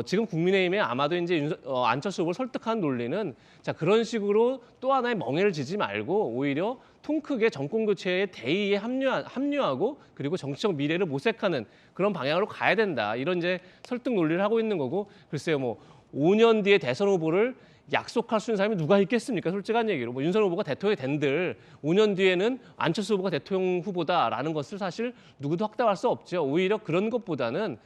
지금 국민의힘에 아마도 이제 안철수 후보를 설득한 논리는 자, 그런 식으로 또 하나의 멍해를 지지 말고 오히려 통 크게 정권 교체의 대의에 합류하고 그리고 정치적 미래를 모색하는 그런 방향으로 가야 된다. 이런 이제 설득 논리를 하고 있는 거고, 글쎄요, 뭐 5년 뒤에 대선 후보를 약속할 수 있는 사람이 누가 있겠습니까? 솔직한 얘기로 뭐 윤석열 후보가 대통령이 된들 5년 뒤에는 안철수 후보가 대통령 후보다라는 것을 사실 누구도 확답할 수 없죠. 오히려 그런 것보다는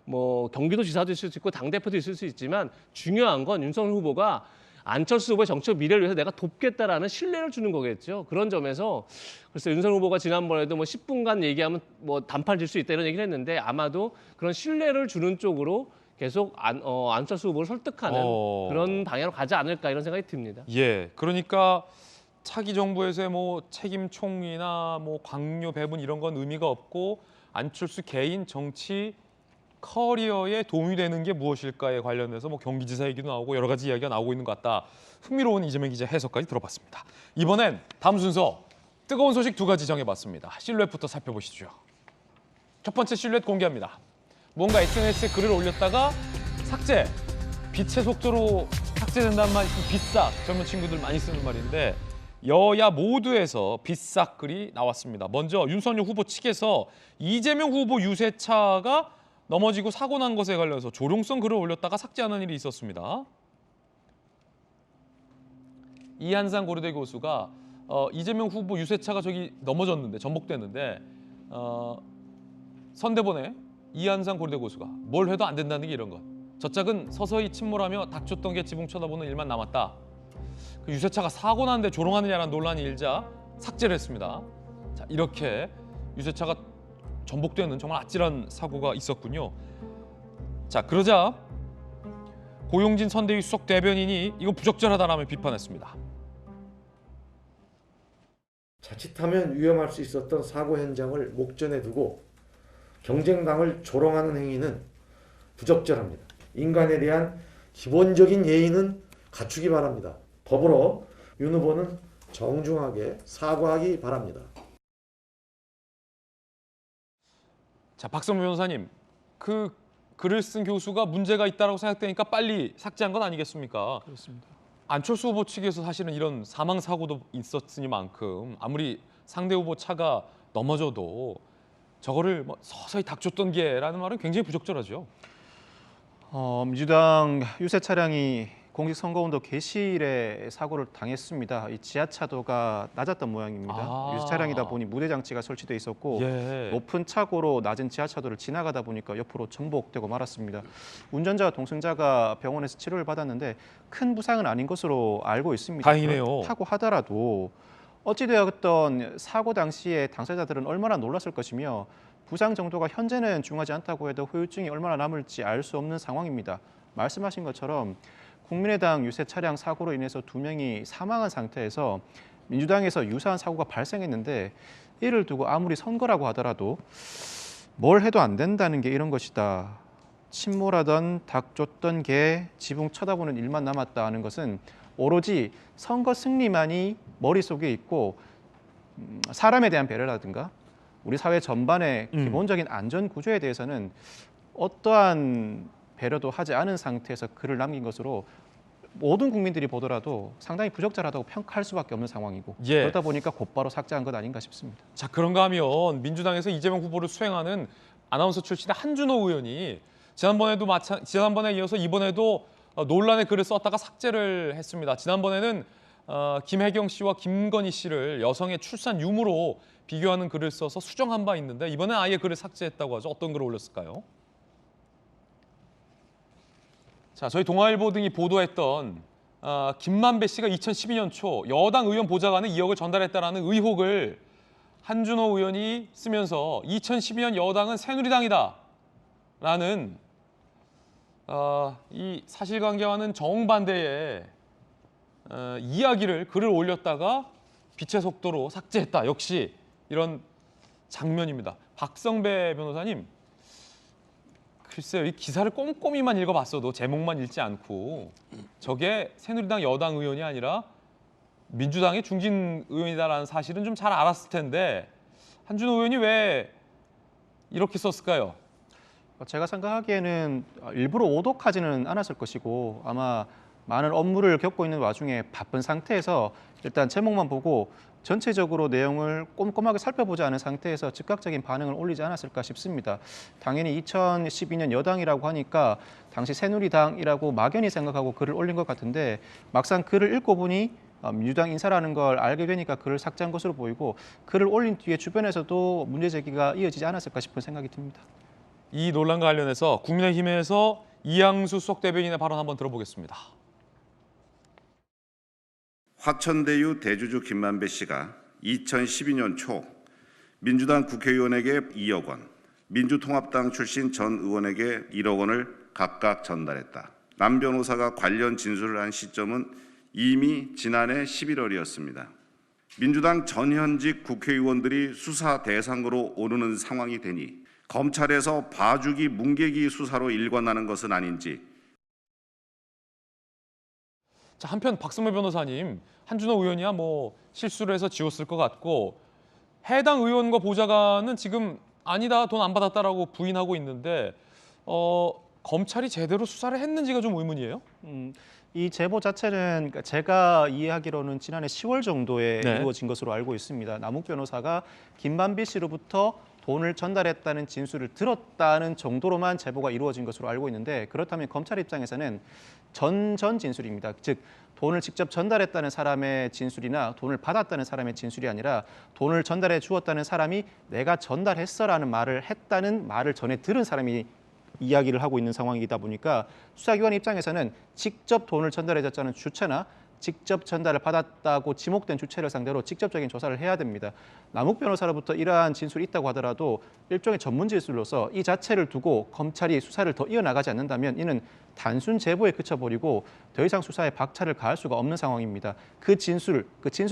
뭐 경기도지사도 있을 수 있고 당대표도 있을 수 있지만 중요한 건 윤석열 후보가 안철수 후보의 정치적 미래를 위해서 내가 돕겠다라는 신뢰를 주는 거겠죠. 그런 점에서 글쎄 윤석열 후보가 지난번에도 뭐 10분간 얘기하면 뭐 단판 질 수 있다 이런 얘기를 했는데 아마도 그런 신뢰를 주는 쪽으로 계속 안철수 후보를 설득하는 그런 방향으로 가지 않을까 이런 생각이 듭니다. 예, 그러니까 차기 정부에서의 뭐 책임 총리나 뭐 광료 배분 이런 건 의미가 없고 안철수 개인 정치 커리어에 도움이 되는 게 무엇일까에 관련해서 뭐 경기지사 얘기도 나오고 여러 가지 이야기가 나오고 있는 것 같다. 흥미로운 이재명 기자 해석까지 들어봤습니다. 이번엔 다음 순서 뜨거운 소식 두 가지 정해봤습니다. 실루엣부터 살펴보시죠. 첫 번째 실루엣 공개합니다. 뭔가 SNS에 글을 올렸다가 삭제, 빛의 속도로 삭제된다는 말이 좀 빗싹 젊은 친구들 많이 쓰는 말인데 여야 모두에서 빗싹 글이 나왔습니다. 먼저 윤석열 후보 측에서 이재명 후보 유세차가 넘어지고 사고 난 것에 관련해서 조롱성 글을 올렸다가 삭제하는 일이 있었습니다. 이한상 고려대 교수가 이재명 후보 유세차가 저기 넘어졌는데 전복됐는데 선대본에 이한상 고려대 교수가 뭘 해도 안 된다는 게 이런 것. 저 짝은 서서히 침몰하며 닥쳤던 게 지붕 쳐다보는 일만 남았다. 그 유세차가 사고 났는데 조롱하느냐라는 논란이 일자 삭제를 했습니다. 자, 이렇게 유세차가 전복되는 정말 아찔한 사고가 있었군요. 자, 그러자 고용진 선대위 수석 대변인이 이거 부적절하다라며 비판했습니다. 자칫하면 위험할 수 있었던 사고 현장을 목전에 두고 경쟁당을 조롱하는 행위는 부적절합니다. 인간에 대한 기본적인 예의는 갖추기 바랍니다. 더불어 윤 후보는 정중하게 사과하기 바랍니다. 자, 박성무 변호사님, 그 글을 쓴 교수가 문제가 있다고 생각되니까 빨리 삭제한 건 아니겠습니까? 그렇습니다. 안철수 후보 측에서 사실은 이런 사망 사고도 있었으니만큼 아무리 상대 후보 차가 넘어져도 저거를 뭐 서서히 닥쳤던 게라는 말은 굉장히 부적절하죠. 민주당 유세 차량이 공직선거운동 개시일에 사고를 당했습니다. 이 지하차도가 낮았던 모양입니다. 유세 차량이다 보니 무대 장치가 설치돼 있었고 높은 차고로 낮은 지하차도를 지나가다 보니까 옆으로 전복되고 말았습니다. 운전자와 동승자가 병원에서 치료를 받았는데 큰 부상은 아닌 것으로 알고 있습니다. 다행이네요. 그렇다고 하더라도 어찌되었던 사고 당시에 당사자들은 얼마나 놀랐을 것이며 부상 정도가 현재는 중하지 않다고 해도 후유증이 얼마나 남을지 알 수 없는 상황입니다. 말씀하신 것처럼 국민의당 유세 차량 사고로 인해서 2명이 사망한 상태에서 민주당에서 유사한 사고가 발생했는데 이를 두고 아무리 선거라고 하더라도 뭘 해도 안 된다는 게 이런 것이다. 침몰하던 닥쳤던 개 지붕 쳐다보는 일만 남았다 하는 것은 오로지 선거 승리만이 머릿속에 있고 사람에 대한 배려라든가 우리 사회 전반의 기본적인 안전 구조에 대해서는 어떠한 배려도 하지 않은 상태에서 글을 남긴 것으로 모든 국민들이 보더라도 상당히 부적절하다고 평가할 수밖에 없는 상황이고 그러다 보니까 곧바로 삭제한 것 아닌가 싶습니다. 자, 그런가 하면 민주당에서 이재명 후보를 수행하는 아나운서 출신의 한준호 의원이 지난번에 이어서 이번에도 논란의 글을 썼다가 삭제를 했습니다. 지난번에는 김혜경 씨와 김건희 씨를 여성의 출산 유무로 비교하는 글을 써서 수정한 바 있는데 이번엔 아예 글을 삭제했다고 하죠. 어떤 글을 올렸을까요? 자, 저희 동아일보 등이 보도했던 김만배 씨가 2012년 초 여당 의원 보좌관에 2억을 전달했다라는 의혹을 한준호 의원이 쓰면서 2012년 여당은 새누리당이다 라는 이 사실관계와는 정반대의 이야기를 글을 올렸다가 빛의 속도로 삭제했다. 역시 이런 장면입니다. 박성배 변호사님, 글쎄요, 이 기사를 꼼꼼히만 읽어봤어도 제목만 읽지 않고 저게 새누리당 여당 의원이 아니라 민주당의 중진 의원이다라는 사실은 좀 잘 알았을 텐데 한준호 의원이 왜 이렇게 썼을까요? 제가 생각하기에는 일부러 오독하지는 않았을 것이고 아마 많은 업무를 겪고 있는 와중에 바쁜 상태에서 일단 제목만 보고 전체적으로 내용을 꼼꼼하게 살펴보지 않은 상태에서 즉각적인 반응을 올리지 않았을까 싶습니다. 당연히 2012년 여당이라고 하니까 당시 새누리당이라고 막연히 생각하고 글을 올린 것 같은데 막상 글을 읽고 보니 민주당 인사라는 걸 알게 되니까 글을 삭제한 것으로 보이고 글을 올린 뒤에 주변에서도 문제 제기가 이어지지 않았을까 싶은 생각이 듭니다. 이 논란과 관련해서 국민의힘에서 이양수 수석 대변인의 발언 한번 들어보겠습니다. 화천대유 대주주 김만배 씨가 2012년 초 민주당 국회의원에게 2억 원, 민주통합당 출신 전 의원에게 1억 원을 각각 전달했다. 남 변호사가 관련 진술을 한 시점은 이미 지난해 11월이었습니다. 민주당 전현직 국회의원들이 수사 대상으로 오르는 상황이 되니 검찰에서 봐주기 뭉개기 수사로 일관하는 것은 아닌지. 자, 한편 박성배 변호사님, 한준호 의원이야 뭐 실수를 해서 지웠을 것 같고 해당 의원과 보좌관은 지금 아니다, 돈 안 받았다라고 부인하고 있는데 검찰이 제대로 수사를 했는지가 좀 의문이에요. 이 제보 자체는 그러니까 제가 이해하기로는 지난해 10월 정도에 네. 이루어진 것으로 알고 있습니다. 남욱 변호사가 김만배 씨로부터 돈을 전달했다는 진술을 들었다는 정도로만 제보가 이루어진 것으로 알고 있는데, 그렇다면 검찰 입장에서는 전 진술입니다. 즉 돈을 직접 전달했다는 사람의 진술이나 돈을 받았다는 사람의 진술이 아니라 돈을 전달해 주었다는 사람이 내가 전달했어라는 말을 했다는 말을 전에 들은 사람이 이야기를 하고 있는 상황이다 보니까 수사기관 입장에서는 직접 돈을 전달해줬다는 주체나 직접 전달을 받았다고 지목된 주체를 상대로 직접적인 조사를 해야 됩니다. 남욱 변호사로부터 이러한 진술이 있다고 하더라도 일종의 전문 진술로서 이 자체를 두고 검찰이 수사를 더 이어나가지 않는다면 이는 단순 제보에 그쳐버리고 더 이상 수사에 박차를 가할 수가 없는 상황입니다. 그 진술을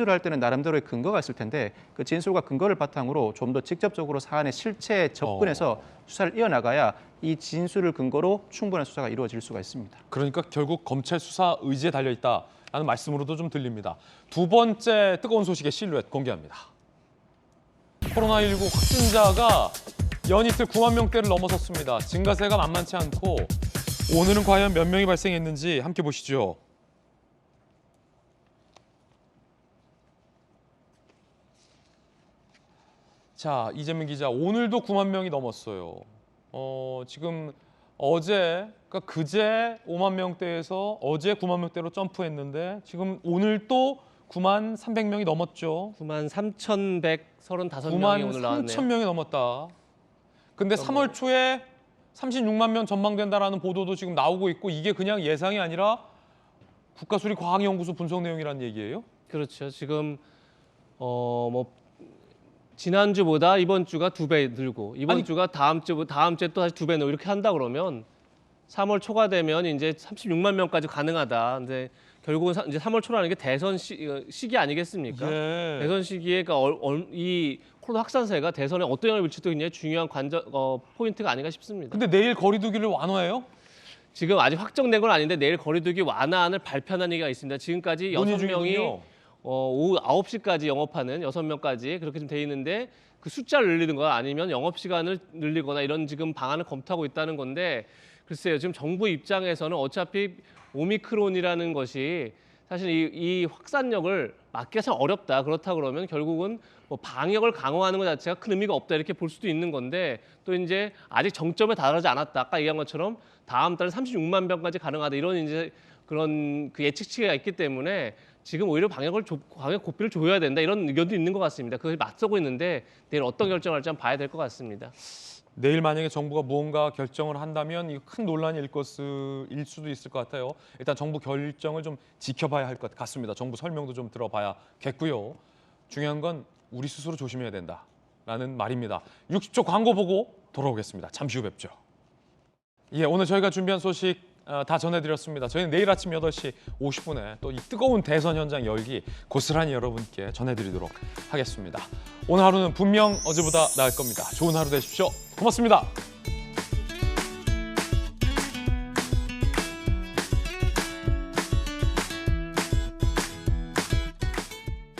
할 때는 나름대로의 근거가 있을 텐데 그 진술과 근거를 바탕으로 좀 더 직접적으로 사안의 실체에 접근해서 수사를 이어나가야 이 진술을 근거로 충분한 수사가 이루어질 수가 있습니다. 그러니까 결국 검찰 수사 의지에 달려있다라는 말씀으로도 좀 들립니다. 두 번째 뜨거운 소식의 실루엣 공개합니다. 코로나19 확진자가 연이틀 9만 명대를 넘어섰습니다. 증가세가 만만치 않고 오늘은 과연 몇 명이 발생했는지 함께 보시죠. 자, 이재민 기자, 오늘도 9만 명이 넘었어요. 지금 그러니까 그제 5만 명대에서 어제 9만 명대로 점프했는데 지금 오늘 또 9만 300명이 넘었죠. 9만 3,135명이 오늘 나왔네요. 9만 3천 명이 넘었다. 근데 3월 초에 36만 명 전망된다라는 보도도 지금 나오고 있고 이게 그냥 예상이 아니라 국가수리과학연구소 분석 내용이라는 얘기예요? 그렇죠. 지금 지난주보다 이번 주가 2배 늘고 이번 주가 다음 주에 또 다시 2배 늘고 이렇게 한다 그러면 3월 초가 되면 이제 36만 명까지 가능하다. 근데 결국은 이제 3월 초라는 게 대선 시기 아니겠습니까? 예. 대선 시기에 이 코로나 확산세가 대선에 어떤 영향을 미칠지 굉장히 중요한 포인트가 아닌가 싶습니다. 근데 내일 거리두기를 완화해요? 지금 아직 확정된 건 아닌데 내일 거리두기 완화안을 발표하는 얘기가 있습니다. 지금까지 6명이 오후 9시까지 영업하는 6명까지 그렇게 좀 돼 있는데 그 숫자를 늘리는 거야 아니면 영업시간을 늘리거나 이런 지금 방안을 검토하고 있다는 건데 글쎄요. 지금 정부 입장에서는 어차피 오미크론이라는 것이 사실 이 확산력을 막기가 참 어렵다. 그렇다 그러면 결국은 방역을 강화하는 것 자체가 큰 의미가 없다 이렇게 볼 수도 있는 건데 또 이제 아직 정점에 달하지 않았다. 아까 얘기한 것처럼 다음 달에 36만 명까지 가능하다 이런 이제 그런 그 예측치가 있기 때문에 지금 오히려 방역 고삐를 조여야 된다 이런 의견도 있는 것 같습니다. 그것이 맞서고 있는데 내일 어떤 결정을 할지 한번 봐야 될 것 같습니다. 내일 만약에 정부가 무언가 결정을 한다면 이거 큰 논란이 일 수도 있을 것 같아요. 일단 정부 결정을 좀 지켜봐야 할 것 같습니다. 정부 설명도 좀 들어봐야겠고요. 중요한 건 우리 스스로 조심해야 된다라는 말입니다. 60초 광고 보고 돌아오겠습니다. 잠시 후 뵙죠. 예, 오늘 저희가 준비한 소식 다 전해드렸습니다. 저희는 내일 아침 8시 50분에 또 이 뜨거운 대선 현장 열기 고스란히 여러분께 전해드리도록 하겠습니다. 오늘 하루는 분명 어제보다 나을 겁니다. 좋은 하루 되십시오. 고맙습니다.